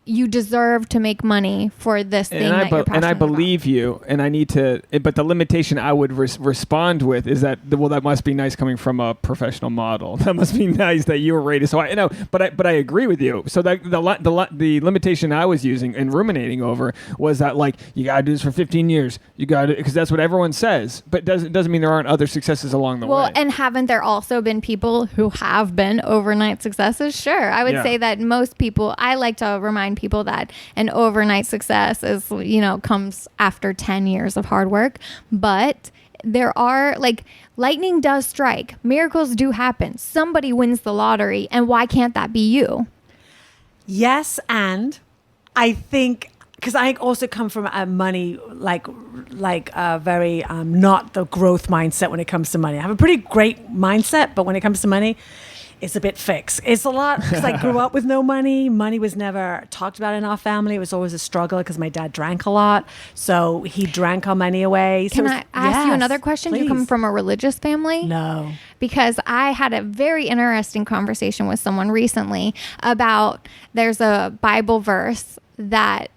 you deserve to make money for this thing that you're passionate and I believe about. you, and I need to. But the limitation I would respond with is that, well, that must be nice coming from a professional model. That must be nice that you were rated. So I know, but I agree with you. So that the limitation I was using and ruminating over was that, like, you gotta do this for 15 years. You gotta, because that's what everyone says. But doesn't mean there aren't other successes along the way. Well, and haven't there also been people who have been overnight successes? Sure, I would say that most people. I like to remind people that an overnight success is, comes after 10 years of hard work. But there are, like, lightning does strike. Miracles do happen. Somebody wins the lottery. And why can't that be you? Yes, and I think, because I also come from a money, like a very not the growth mindset when it comes to money. I have a pretty great mindset, but when it comes to money, it's a bit fixed. It's a lot because I grew up with no money. Money was never talked about in our family. It was always a struggle because my dad drank a lot. So he drank our money away. Can I ask you another question? Please. Do you come from a religious family? No. Because I had a very interesting conversation with someone recently about, there's a Bible verse that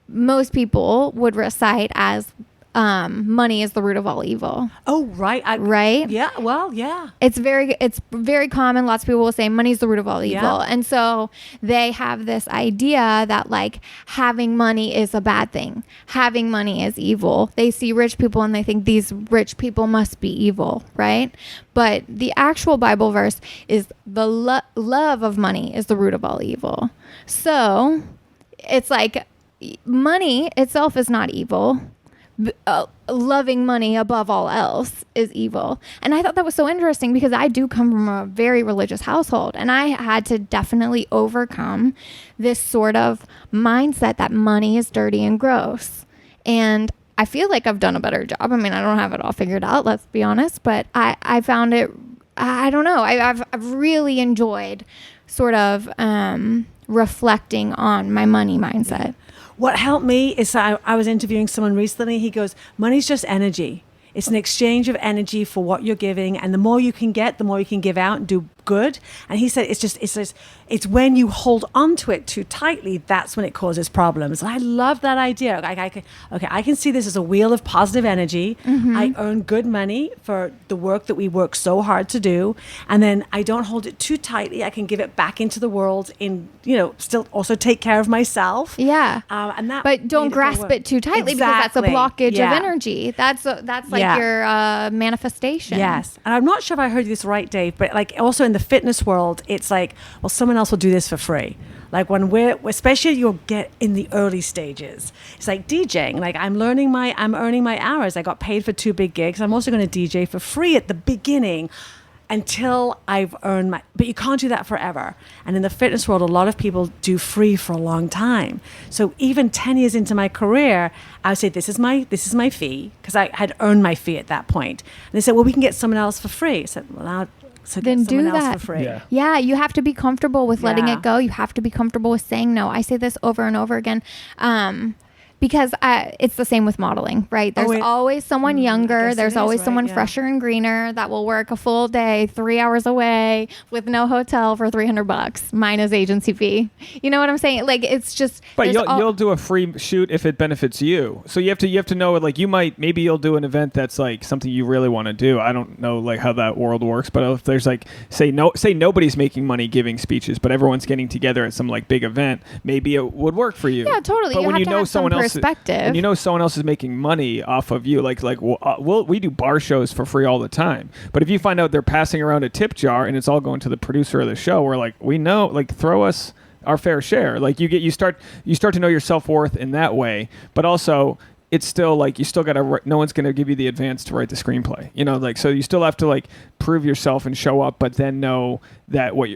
most people would recite as money is the root of all evil. Oh, right. Right? Yeah. Well, yeah. It's very common. Lots of people will say money is the root of all evil. Yeah. And so they have this idea that, like, having money is a bad thing. Having money is evil. They see rich people and they think these rich people must be evil, right? But the actual Bible verse is the love of money is the root of all evil. So it's like money itself is not evil. Loving money above all else is evil. And I thought that was so interesting because I do come from a very religious household, and I had to definitely overcome this sort of mindset that money is dirty and gross. And I feel like I've done a better job. I mean, I don't have it all figured out, let's be honest, but I found it, I don't know, I've really enjoyed sort of reflecting on my money mindset. What helped me is I was interviewing someone recently. He goes, money's just energy. It's an exchange of energy for what you're giving. And the more you can get, the more you can give out and do good. And he said, it's when you hold on to it too tightly, that's when it causes problems. And I love that idea. I can see this as a wheel of positive energy. Mm-hmm. I earn good money for the work that we work so hard to do. And then I don't hold it too tightly. I can give it back into the world still also take care of myself. Yeah. But don't grasp it too tightly, exactly. Because that's a blockage of energy. That's like your manifestation. Yes. And I'm not sure if I heard this right, Dave, but like also in the fitness world, it's like, well, someone else will do this for free. Like when especially you'll get in the early stages. It's like DJing. Like I'm earning my hours. I got paid for 2 big gigs. I'm also going to DJ for free at the beginning. until I've earned but you can't do that forever. And in the fitness world, a lot of people do free for a long time. So even 10 years into my career, I would say, this is my fee, because I had earned my fee at that point. And they said, well, we can get someone else for free. I said, well, so then get someone do else that for free. Yeah, you have to be comfortable with letting Yeah. it go. You have to be comfortable with saying no. I say this over and over again. Because it's the same with modeling, right? There's always someone younger. There's always someone fresher and greener that will work a full day, 3 hours away with no hotel for $300 minus agency fee. You know what I'm saying? Like, it's just. But you'll do a free shoot if it benefits you. So you have to know, like, maybe you'll do an event that's like something you really want to do. I don't know like how that world works, but if there's like say nobody's making money giving speeches, but everyone's getting together at some like big event, maybe it would work for you. Yeah, totally. But you when have you to know have someone else. Perspective. And you know someone else is making money off of you, we do bar shows for free all the time. But if you find out they're passing around a tip jar and it's all going to the producer of the show, we're like, we know, like, throw us our fair share. Like, you start to know your self-worth in that way, but also it's still like you still got to. No one's going to give you the advance to write the screenplay. You know, like, so you still have to like prove yourself and show up, but then know that what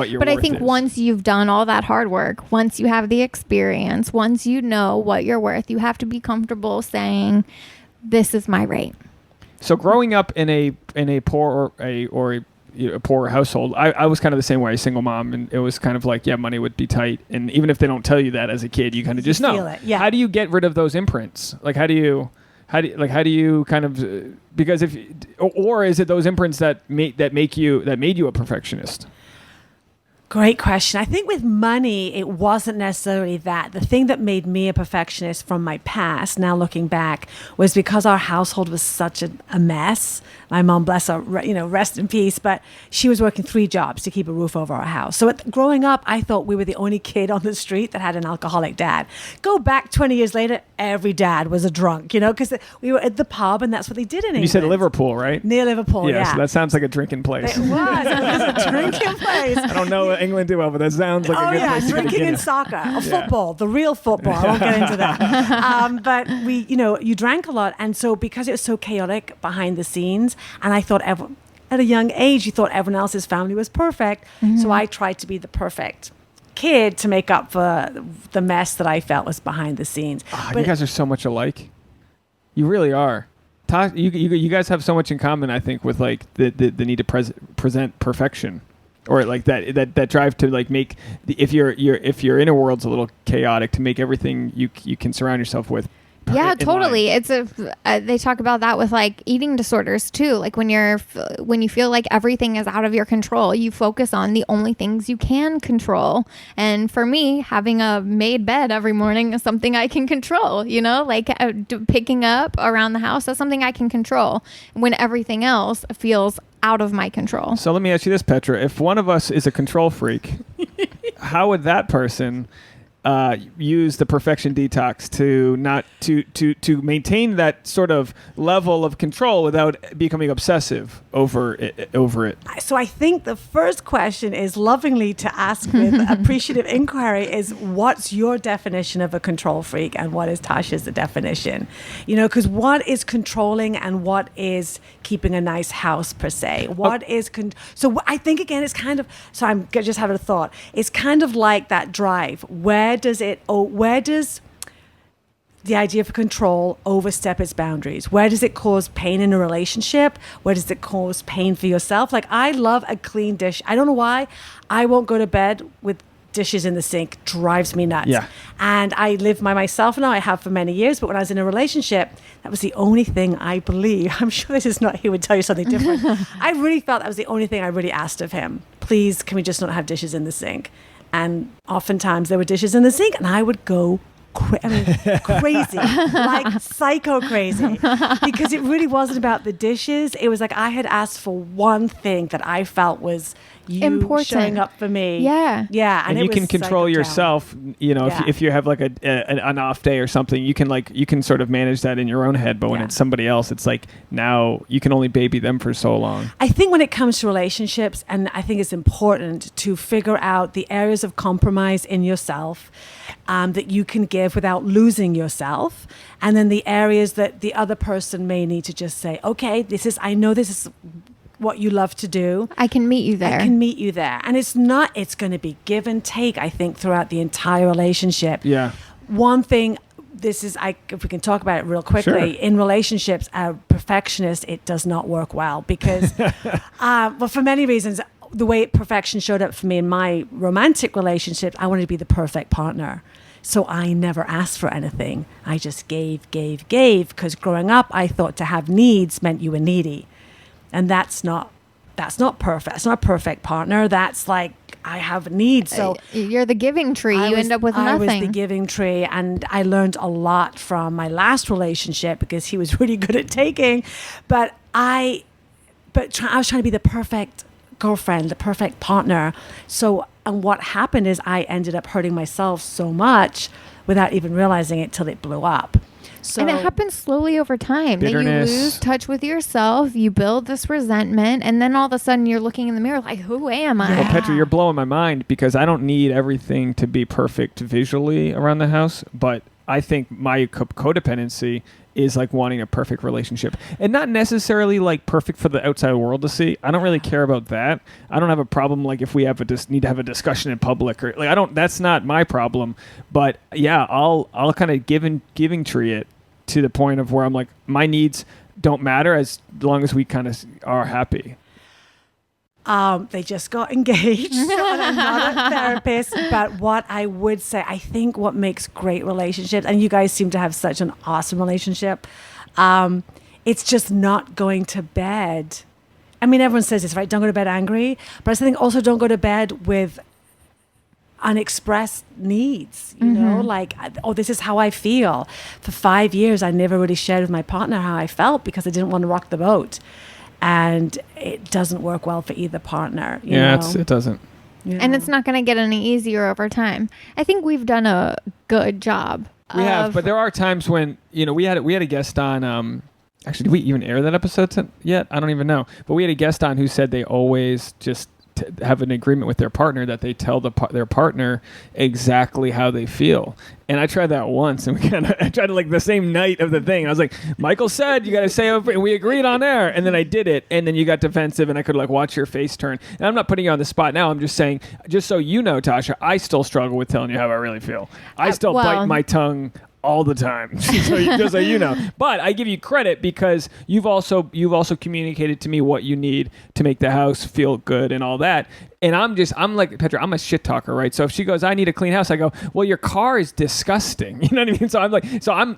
you're. But I think once you've done all that hard work, once you have the experience, once you know what you're worth, you have to be comfortable saying, "This is my rate." So growing up in a poor a poor household, I was kind of the same way, a single mom, and it was kind of like, yeah, money would be tight, and even if they don't tell you that as a kid, you kind of just know. Feel it, yeah. How do you get rid of those imprints? Like, how do you kind of because or is it those imprints that made you a perfectionist? Great question. I think with money, it wasn't necessarily that. The thing that made me a perfectionist from my past, now looking back, was because our household was such a mess. My mom, bless her, rest in peace, but she was working 3 jobs to keep a roof over our house. So growing up, I thought we were the only kid on the street that had an alcoholic dad. Go back 20 years later, every dad was a drunk, because we were at the pub and that's what they did in England. You said Liverpool, right? Near Liverpool, yeah. So that sounds like a drinking place. It was a drinking place. I don't know England too well, but that sounds like a good place. Drinking and soccer, or football, the real football. I won't get into that. But we, you drank a lot, and so because it was so chaotic behind the scenes, and I thought at a young age, you thought everyone else's family was perfect, so I tried to be the perfect kid to make up for the mess that I felt was behind the scenes. But you guys are so much alike. You really are. You guys have so much in common, I think, with like the need to present perfection. Or like that drive to like make if your inner world's a little chaotic, to make everything you can surround yourself with. Yeah, totally. It's they talk about that with like eating disorders too. Like when you feel like everything is out of your control, you focus on the only things you can control. And for me, having a made bed every morning is something I can control. Like picking up around the house, that's something I can control. When everything else feels out of my control. So let me ask you this, Petra. If one of us is a control freak, how would that person use the Perfection Detox to maintain that sort of level of control without becoming obsessive over it? So I think the first question is lovingly to ask with appreciative inquiry is, what's your definition of a control freak and what is Tasha's definition? Because what is controlling and what is keeping a nice house per se? So I think again, it's kind of, so I'm just having a thought. It's kind of like that drive. Where does the idea of control overstep its boundaries? Where does it cause pain in a relationship? Where does it cause pain for yourself? Like, I love a clean dish. I don't know why. I won't go to bed with dishes in the sink. Drives me nuts. Yeah. And I live by myself now. I have for many years. But when I was in a relationship, that was the only thing I believe. I'm sure this is not, he would tell you something different. I really felt that was the only thing I really asked of him. Please, can we just not have dishes in the sink? And oftentimes there were dishes in the sink and I would go crazy, like psycho crazy, because it really wasn't about the dishes. It was like I had asked for one thing that I felt was important, showing up for me. Yeah. And you can control yourself. If you have like an off day or something, you can sort of manage that in your own head. But when it's somebody else, it's like now you can only baby them for so long. I think when it comes to relationships, and I think it's important to figure out the areas of compromise in yourself that you can give without losing yourself, and then the areas that the other person may need to just say, okay, I know this is what you love to do. I can meet you there. I can meet you there. And it's going to be give and take, I think, throughout the entire relationship. Yeah. One thing, if we can talk about it real quickly, Sure. in relationships, a perfectionist, it does not work well because, well, for many reasons, the way perfection showed up for me in my romantic relationships, I wanted to be the perfect partner. So I never asked for anything. I just gave, because growing up, I thought to have needs meant you were needy. And that's not perfect. It's not a perfect partner. That's like, I have needs. So you're the giving tree. You end up with nothing. I was the giving tree. And I learned a lot from my last relationship because he was really good at taking. But I was trying to be the perfect girlfriend, the perfect partner. So, and what happened is I ended up hurting myself so much without even realizing it till it blew up. So, and it happens slowly over time. Bitterness. That you lose touch with yourself, you build this resentment, and then all of a sudden you're looking in the mirror like, who am I? Well, Petra, you're blowing my mind because I don't need everything to be perfect visually around the house, but I think my codependency is like wanting a perfect relationship, and not necessarily like perfect for the outside world to see. I don't really care about that. I don't have a problem like if we have need to have a discussion in public or like I don't. That's not my problem. But yeah, I'll kind of giving tree it to the point of where I'm like my needs don't matter as long as we kind of are happy. They just got engaged. So I'm not a therapist, but what I would say, I think what makes great relationships, and you guys seem to have such an awesome relationship, it's just not going to bed. I mean, everyone says this, right? Don't go to bed angry, but I think also don't go to bed with unexpressed needs, you know, like, oh, this is how I feel. For 5 years, I never really shared with my partner how I felt because I didn't want to rock the boat. And it doesn't work well for either partner. You know? It doesn't. Yeah. And it's not going to get any easier over time. I think we've done a good job. We have, but there are times when, you know, we had a guest on, actually, did we even air that episode yet? I don't even know. But we had a guest on who said they always just have an agreement with their partner that they tell their partner exactly how they feel. And I tried that once, and I tried it like the same night of the thing. I was like, Michael said you got to say over, and we agreed on air. And then I did it, and then you got defensive, and I could like watch your face turn. And I'm not putting you on the spot now. I'm just saying, just so you know, Tasha, I still struggle with telling you how I really feel. I still bite my tongue all the time, just so you know. But I give you credit because you've also communicated to me what you need to make the house feel good and all that. And I'm like, Petra, I'm a shit talker, right? So if she goes, I need a clean house, I go, well, your car is disgusting. You know what I mean? So I'm like,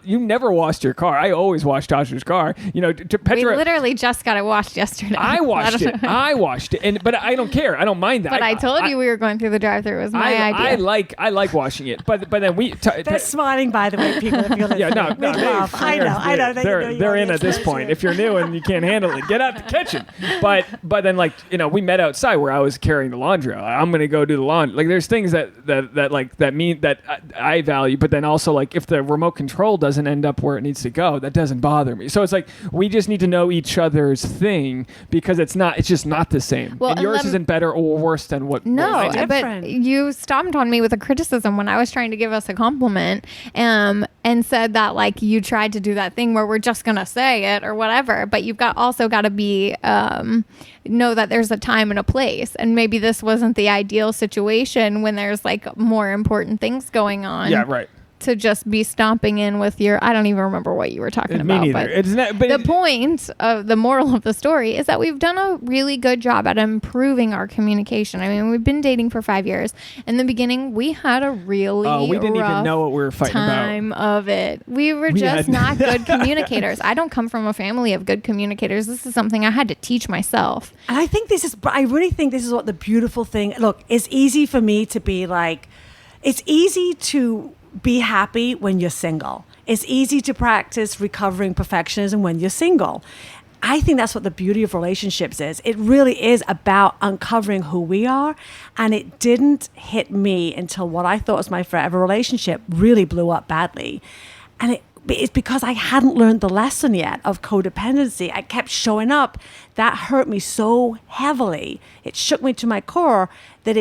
you never washed your car. I always wash Tasha's car. You know, Petra. We literally just got it washed yesterday. I washed it. But I don't care. I don't mind that. But I told you we were going through the drive-thru. It was my idea. I like washing it. But then they're smiling, by the way, people. If you're listening. Yeah, no. I know. They're in at this point. If you're new and you can't handle it, get out the kitchen. But then, like, you know, we met outside where I was carrying the laundry. I'm gonna go do the laundry. Like, there's things that mean that I value. But then also, like, if the remote control doesn't end up where it needs to go, that doesn't bother me. So it's like we just need to know each other's thing because it's just not the same. Well, and yours isn't better or worse than what. No, what but you stomped on me with a criticism when I was trying to give us a compliment, and said that like you tried to do that thing where we're just gonna say it or whatever. But you've also got to be know that there's a time and a place, and maybe this wasn't the ideal situation when there's like more important things going on. Yeah, right. To just be stomping in with your, I don't even remember what you were talking about. Me neither. But the point of the moral of the story is that we've done a really good job at improving our communication. I mean, we've been dating for 5 years. In the beginning, we had a really we didn't rough even know what we were fighting time of it. We were just not good communicators. I don't come from a family of good communicators. This is something I had to teach myself. And I really think this is what the beautiful thing. Look, it's easy for me to be like, it's easy to be happy when you're single. It's easy to practice recovering perfectionism when you're single. I think that's what the beauty of relationships is. It really is about uncovering who we are. And it didn't hit me until what I thought was my forever relationship really blew up badly. And it's because I hadn't learned the lesson yet of codependency. I kept showing up. That hurt me so heavily. It shook me to my core that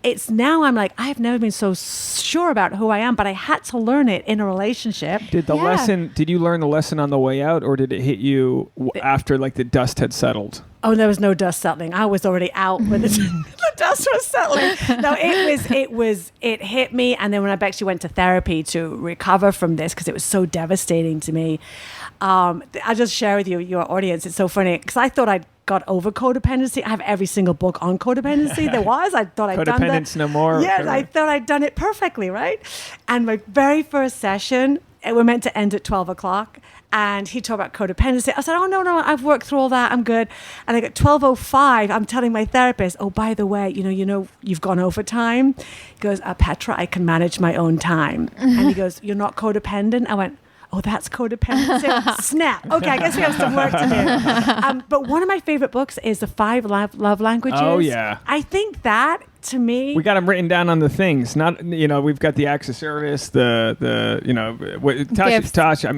it's now I'm like, I've never been so sure about who I am, but I had to learn it in a relationship. Did you learn the lesson on the way out, or did it hit you after like the dust had settled? Oh, there was no dust settling. I was already out when the dust was settling. No, it hit me. And then when I actually went to therapy to recover from this, because it was so devastating to me, I'll just share with you, your audience. It's so funny because I thought I'd got over codependency. I have every single book on codependency there was. I thought I'd done that. Codependence no more. Yes, I thought I'd done it perfectly, right? And my very first session, we're meant to end at 12 o'clock. And he talked about codependency. I said, oh, no, I've worked through all that. I'm good. And like at 12:05, I'm telling my therapist, oh, by the way, you know, you've gone over time. He goes, Petra, I can manage my own time. And he goes, you're not codependent? I went, oh, that's codependency. Snap. Okay, I guess we have some work to do. But one of my favorite books is The 5 Love Languages. Oh, yeah. I think that, to me, we got them written down on the things. Not, you know, we've got the acts of service, the you know, Tasha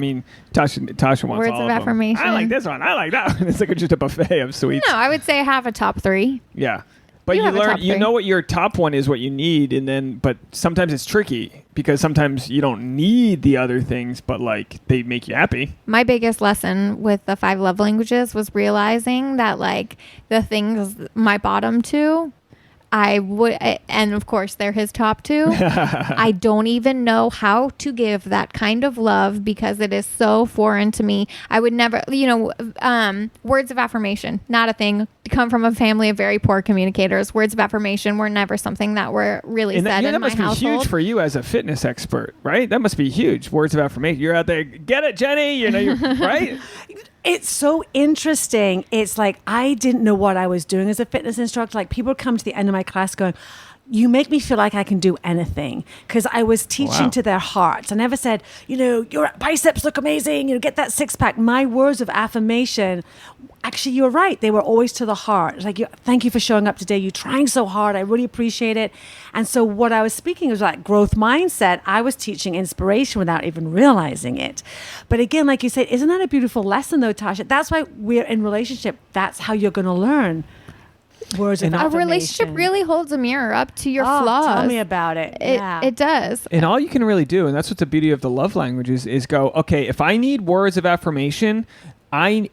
wants words all of of affirmation. them. I like this one. I like that one. It's like just a buffet of sweets. No, I would say I have a top 3. Yeah. But you know what your top one is, what you need, but sometimes it's tricky because sometimes you don't need the other things, but like they make you happy. My biggest lesson with the 5 love languages was realizing that like the things my bottom 2, and of course they're his top 2. I don't even know how to give that kind of love because it is so foreign to me. I would never, words of affirmation, not a thing. Come from a family of very poor communicators. Words of affirmation were never something that were really said in my household. That must be huge for you as a fitness expert, right? That must be huge. Words of affirmation. You're out there, get it, Jenny. You know, you're right. It's so interesting. It's like I didn't know what I was doing as a fitness instructor. Like people come to the end of my class going, you make me feel like I can do anything, because I was teaching to their hearts. I never said, your biceps look amazing, get that 6-pack. My words of affirmation, actually, you're right. They were always to the heart. Like, thank you for showing up today. You're trying so hard. I really appreciate it. And so what I was speaking was like growth mindset. I was teaching inspiration without even realizing it. But again, like you said, isn't that a beautiful lesson though, Tasha? That's why we're in relationship. That's how you're going to learn. Words of affirmation. A relationship really holds a mirror up to your flaws. Tell me about it. It does. And all you can really do, and that's what the beauty of the love languages is, go, okay, if I need words of affirmation, and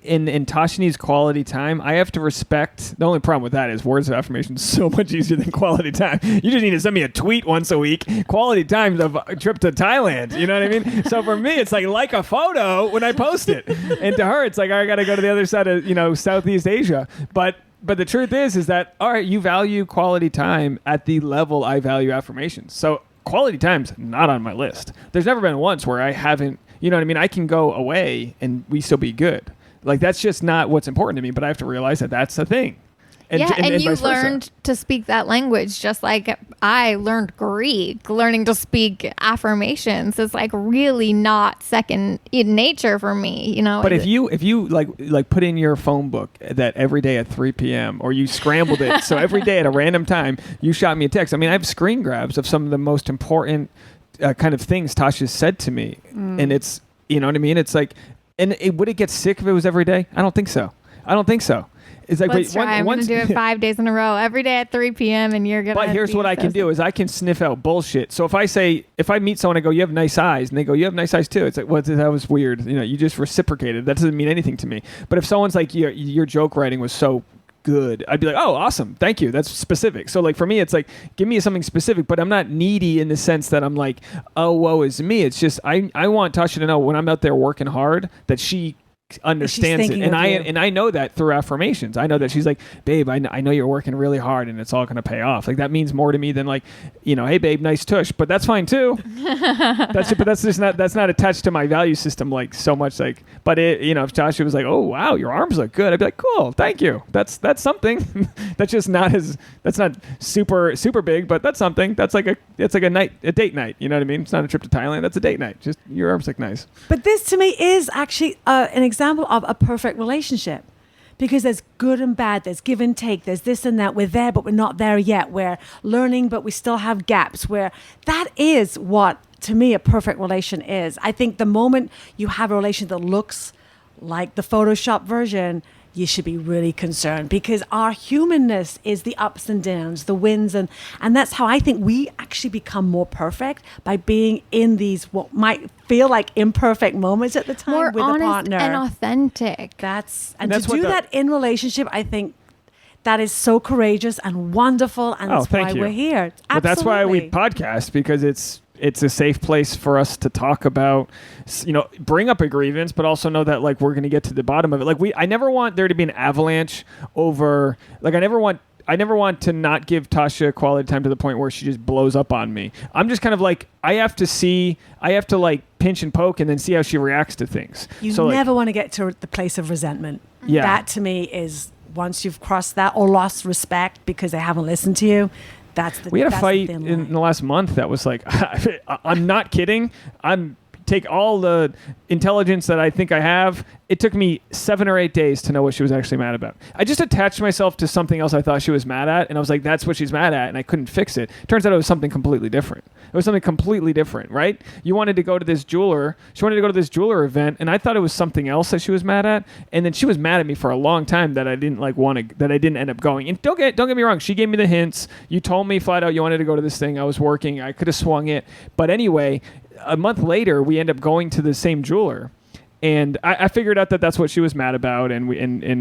Tasha needs quality time, I have to respect. The only problem with that is words of affirmation is so much easier than quality time. You just need to send me a tweet once a week. Quality time's a trip to Thailand. You know what I mean? So for me, it's like a photo when I post it. And to her, it's like, I got to go to the other side of, Southeast Asia. But the truth is that, all right, you value quality time at the level I value affirmations. So quality time's not on my list. There's never been once where I haven't, you know what I mean? I can go away and we still be good. Like, that's just not what's important to me, but I have to realize that that's a thing. And you learned to speak that language just like I learned Greek. Learning to speak affirmations is like really not second in nature for me, But if you like put in your phone book that every day at 3 p.m. or you scrambled it, so every day at a random time you shot me a text. I mean, I have screen grabs of some of the most important kind of things Tasha said to me, and it's, you know what I mean? It's like, would it get sick if it was every day? I don't think so. It's like, let's try. I'm going to do it 5 days in a row, every day at 3 p.m. and you're going to. But here's what I can do is I can sniff out bullshit. So if I meet someone, I go, you have nice eyes, and they go, you have nice eyes too. It's like, well, that was weird. You just reciprocated. That doesn't mean anything to me. But if someone's like, your joke writing was so good, I'd be like, oh, awesome, thank you. That's specific. So like for me, it's like, give me something specific, but I'm not needy in the sense that I'm like, oh, woe is me. It's just I want Tasha to know when I'm out there working hard that she understands it, and I know that through affirmations. I know that she's like, babe, I know you're working really hard and it's all going to pay off. Like that means more to me than like, hey babe, nice tush, but that's fine too. That's not attached to my value system like so much. Like, but it, if Tasha was like, oh wow, your arms look good, I'd be like, cool, thank you. That's something. That's not super big, but that's something. It's like a date night. You know what I mean? It's not a trip to Thailand. That's a date night. Just your arms look nice. But this to me is actually an example of a perfect relationship, because there's good and bad, there's give and take, there's this and that. We're there, but we're not there yet. We're learning, but we still have gaps. Where that is what, to me, a perfect relation is. I think the moment you have a relation that looks like the Photoshop version, you should be really concerned, because our humanness is the ups and downs, the wins, and that's how I think we actually become more perfect, by being in these what might feel like imperfect moments at the time more with honest a partner and authentic. That's And to that's what do that in relationship, I think that is so courageous and wonderful, and that's why we're here. Well, that's why we podcast, because it's a safe place for us to talk about, bring up a grievance, but also know that like we're going to get to the bottom of it. Like I never want there to be an avalanche over, like I never want to not give Tasha quality time to the point where she just blows up on me. I'm just kind of like, I have to like pinch and poke and then see how she reacts to things. You never want to get to the place of resentment. Yeah. That to me is, once you've crossed that or lost respect because they haven't listened to you, we had a fight in the last month that was like, I'm not kidding. Take all the intelligence that I think I have. It took me 7 or 8 days to know what she was actually mad about. I just attached myself to something else I thought she was mad at, and I was like, that's what she's mad at, and I couldn't fix it. Turns out it was something completely different. It was something completely different, right? You wanted to go to this jeweler. She wanted to go to this jeweler event, and I thought it was something else that she was mad at, and then she was mad at me for a long time that I didn't that I didn't end up going. And don't get me wrong, she gave me the hints. You told me flat out you wanted to go to this thing. I was working. I could have swung it. But anyway, a month later, we end up going to the same jeweler. And I figured out that that's what she was mad about, and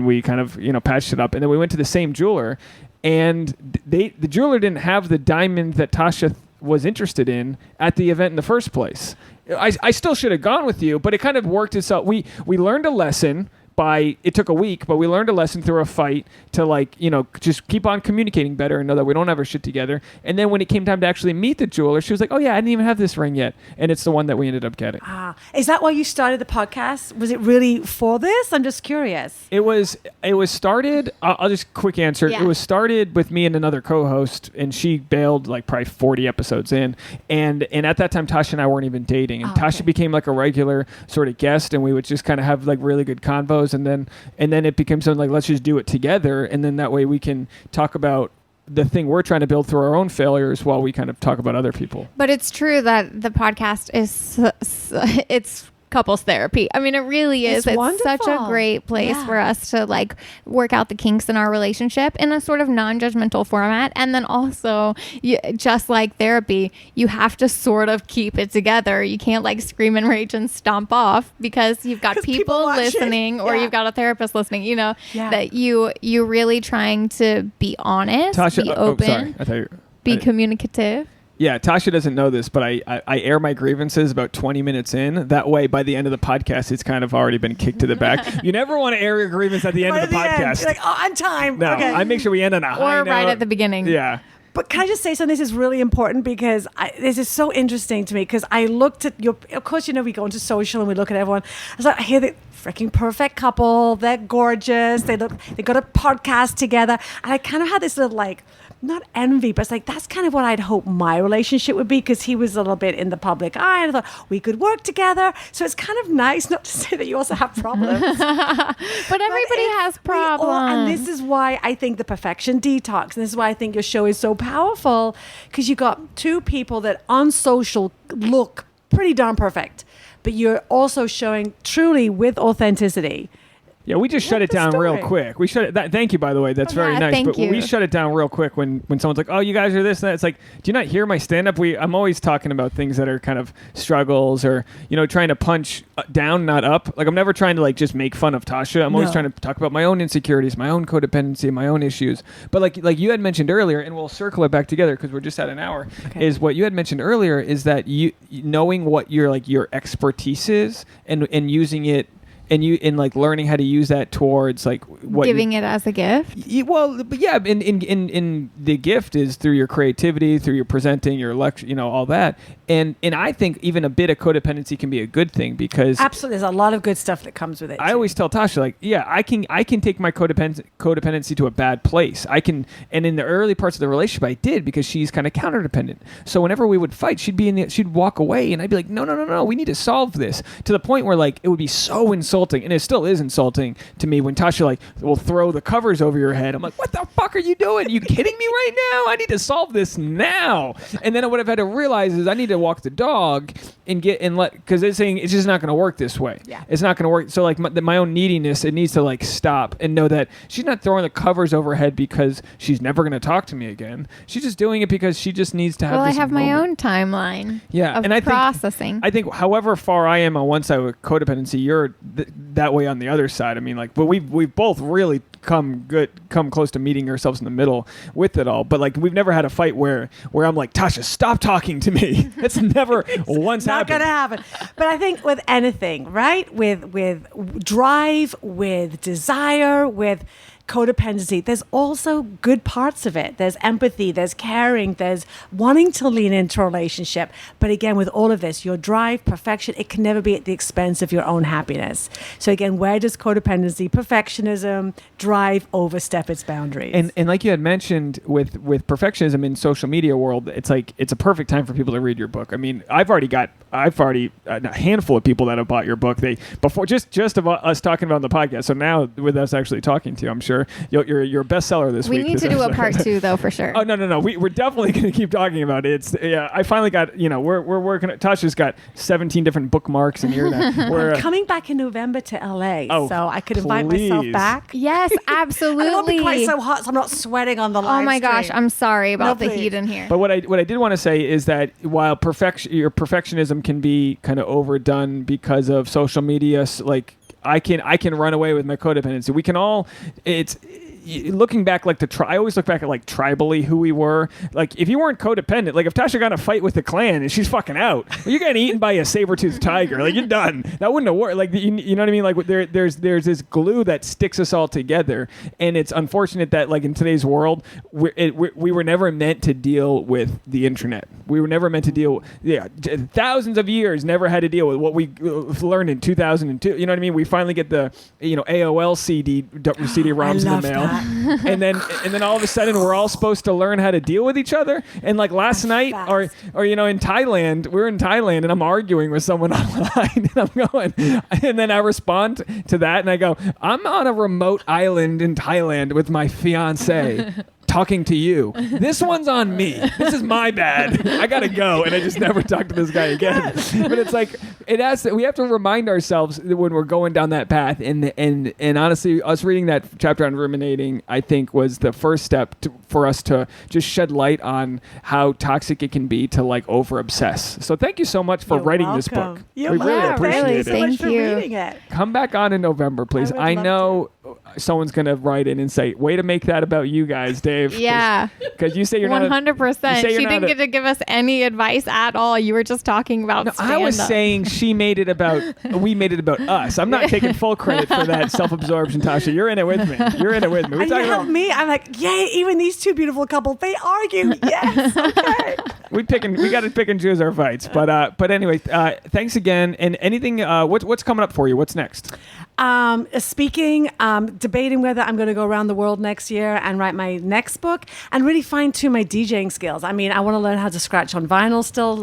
we kind of patched it up. And then we went to the same jeweler, and the jeweler didn't have the diamond that Tasha was interested in at the event in the first place. I still should have gone with you, but it kind of worked itself. We learned a lesson. It took a week, but we learned a lesson through a fight to just keep on communicating better and know that we don't have our shit together. And then when it came time to actually meet the jeweler, she was like, oh yeah, I didn't even have this ring yet. And it's the one that we ended up getting. Is that why you started the podcast? Was it really for this? I'm just curious. It was started, I'll just quick answer. Yeah. It was started with me and another co-host, and she bailed like probably 40 episodes in. And at that time, Tasha and I weren't even dating. And Tasha became like a regular sort of guest, and we would just kind of have like really good convos. And then it became something like, let's just do it together, and then that way we can talk about the thing we're trying to build through our own failures while we kind of talk about other people. But it's true that the podcast it's couples therapy. I mean, it really is. It's such a great place for us to like work out the kinks in our relationship in a sort of non-judgmental format. And then also, just like therapy, you have to sort of keep it together. You can't like scream and rage and stomp off because you've got people listening or you've got a therapist listening, that you really trying to be honest, Tasha, be open, sorry. I thought you were, be communicative. Yeah, Tasha doesn't know this, but I air my grievances about 20 minutes in. That way, by the end of the podcast, it's kind of already been kicked to the back. You never want to air your grievance at the end of the podcast. You're like, on time. No, okay. I make sure we end on a high note. Or right at the beginning. Yeah. But can I just say something? This is really important because this is so interesting to me, because I looked at of course, we go into social and we look at everyone. I was like, I hear the freaking perfect couple. They're gorgeous. They got a podcast together. And I kind of had this little like, not envy, but it's like, that's kind of what I'd hope my relationship would be, because he was a little bit in the public eye, and I thought we could work together. So it's kind of nice, not to say that you also have problems. but everybody has problems. And this is why I think the Perfection Detox, and this is why I think your show is so powerful, because you got two people that on social look pretty darn perfect, but you're also showing truly with authenticity. Yeah, we just shut it down real quick. We shut it. Thank you, by the way. That's very nice. But we shut it down real quick when someone's like, "Oh, you guys are this and that." It's like, do you not hear my stand-up? I'm always talking about things that are kind of struggles, or trying to punch down, not up. Like I'm never trying to like just make fun of Tasha. I'm always trying to talk about my own insecurities, my own codependency, my own issues. But like you had mentioned earlier, and we'll circle it back together because we're just at an hour. Okay. Is what you had mentioned earlier is that you knowing what your expertise is and using it. And like learning how to use that towards like what giving it as a gift. But yeah, in the gift is through your creativity, through your presenting, your lecture, all that. And I think even a bit of codependency can be a good thing, because absolutely, there's a lot of good stuff that comes with it. I always tell Tasha, like, yeah, I can take my codependency to a bad place. I can, and in the early parts of the relationship, I did, because she's kind of counterdependent. So whenever we would fight, she'd walk away, and I'd be like, no, we need to solve this, to the point where like it would be so insulting insulting, and it still is insulting to me when Tasha like will throw the covers over your head. I'm like, what the fuck are you doing? Are you kidding me right now? I need to solve this now. And then what I've had to realize is I need to walk the dog and because it's saying it's just not going to work this way. Yeah. It's not going to work. So like my own neediness, it needs to like stop and know that she's not throwing the covers over her head because she's never going to talk to me again. She's just doing it because she just needs to have Well, this I have my moment. own timeline of and processing. I think however far I am on one side with codependency, you're that way on the other side. I mean, like, but we've both really come close to meeting ourselves in the middle with it all. But like, we've never had a fight where I'm like, Tasha, stop talking to me. It's never once not happened. gonna happen. But I think with anything, right? With drive, with desire, with codependency, there's also good parts of it. There's empathy, there's caring, there's wanting to lean into a relationship. But again, with all of this, your drive, perfection, it can never be at the expense of your own happiness. So again, where does codependency, perfectionism, drive overstep its boundaries? And like you had mentioned with perfectionism in social media world, it's like it's a perfect time for people to read your book. I mean, I've already a handful of people that have bought your book. They before just about us talking about it on the podcast. So now with us actually talking to you, I'm sure you're a bestseller this week. We need to do a part 2 though, for sure. Oh no, we're definitely going to keep talking about it. I finally got we're working. Tasha's got 17 different bookmarks, and we're coming back in November to LA, so I could invite please. myself back. Yes, absolutely. It won't be quite so hot, so I'm not sweating on the live Oh my gosh, stream. I'm sorry about the please. heat in here. But what I did want to say is that while your perfectionism can be kind of overdone because of social media, like I can run away with my codependency. We can all. It's looking back, like I always look back at like tribally who we were. Like if you weren't codependent, like if Tasha got in a fight with the clan and she's fucking out, you're getting eaten by a saber-toothed tiger. Like you're done. That wouldn't have worked. Like you know what I mean? Like there's this glue that sticks us all together, and it's unfortunate that like in today's world, we were never meant to deal with the internet. We were never meant to deal. Thousands of years never had to deal with what we learned in 2002. You know what I mean? We finally get the AOL CD-ROMs in the mail. and then all of a sudden we're all supposed to learn how to deal with each other. And like last night or in Thailand, we're in Thailand and I'm arguing with someone online and I'm going, and then I respond to that and I go, I'm on a remote island in Thailand with my fiance. Talking to you. This one's on me. This is my bad. I gotta go, and I just never talk to this guy again. But it's like we have to remind ourselves that when we're going down that path. And honestly, us reading that chapter on ruminating, I think, was the first step for us to just shed light on how toxic it can be to like over obsess. So thank you so much for writing this book. We really appreciate it. Thank for you. reading it. Come back on in November, please. I know someone's gonna write in and say, "Way to make that about you guys, Dave." Yeah. Because you say you're 100%. She didn't get to give us any advice at all. You were just talking about stand-up. I was saying we made it about us. I'm not taking full credit for that self-absorption, Tasha. You're in it with me. And you helped me. I'm like, yay, even these two beautiful couples, they argue. Yes, okay. We got to pick and choose our fights. But anyway, thanks again. And anything, what's coming up for you? What's next? Speaking, debating whether I'm going to go around the world next year and write my next book and really fine-tune my DJing skills. I mean, I want to learn how to scratch on vinyl still.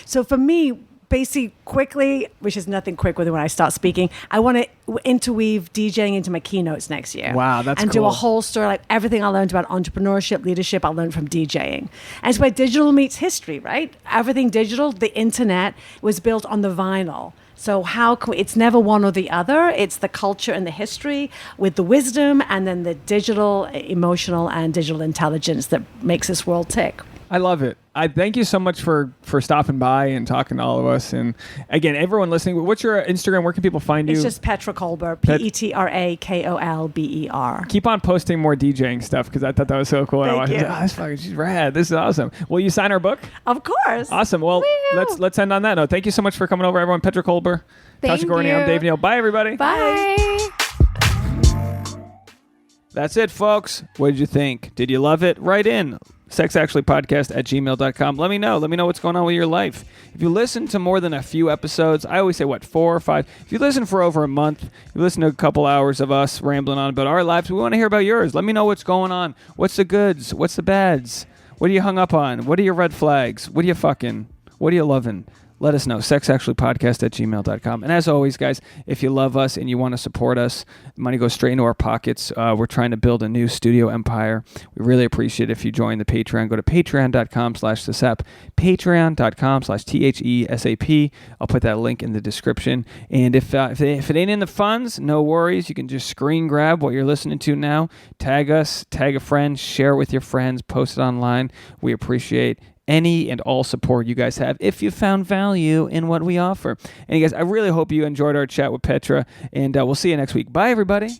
So for me, basically quickly, which is nothing quick when I start speaking, I want to interweave DJing into my keynotes next year. Wow, that's and cool. do a whole story, like everything I learned about entrepreneurship, leadership, I learned from DJing. And it's where digital meets history, right? Everything digital, the internet was built on the vinyl. So how can it's never one or the other. It's the culture and the history with the wisdom and then the digital, emotional, and digital intelligence that makes this world tick. I love it. I thank you so much for stopping by and talking to all of us. And again, everyone listening, what's your Instagram? Where can people find you? It's just Petra Kolber, Petrakolber. Keep on posting more DJing stuff because I thought that was so cool. Thank you. She's rad. This is awesome. Will you sign our book? Of course. Awesome. Well, let's end on that note. Thank you so much for coming over, everyone. Petra Kolber, Thank Tasha Gorney, I'm you. Dave Neal. Bye, everybody. Bye. That's it, folks. What did you think? Did you love it? Write in. sexactuallypodcast@gmail.com. Let me know. Let me know what's going on with your life. If you listen to more than a few episodes, I always say, 4 or 5? If you listen for over a month, you listen to a couple hours of us rambling on about our lives, we want to hear about yours. Let me know what's going on. What's the goods? What's the bads? What are you hung up on? What are your red flags? What are you fucking? What are you loving? let us know. sexactuallypodcast@gmail.com. And as always, guys, if you love us and you want to support us, money goes straight into our pockets. We're trying to build a new studio empire. We really appreciate it if you join the Patreon. Go to patreon.com/thesap, patreon.com/THESAP. I'll put that link in the description. And if it ain't in the funds, no worries. You can just screen grab what you're listening to now. Tag us, tag a friend, share it with your friends, post it online. We appreciate any and all support you guys have if you found value in what we offer. And you guys, I really hope you enjoyed our chat with Petra, and we'll see you next week. Bye, everybody.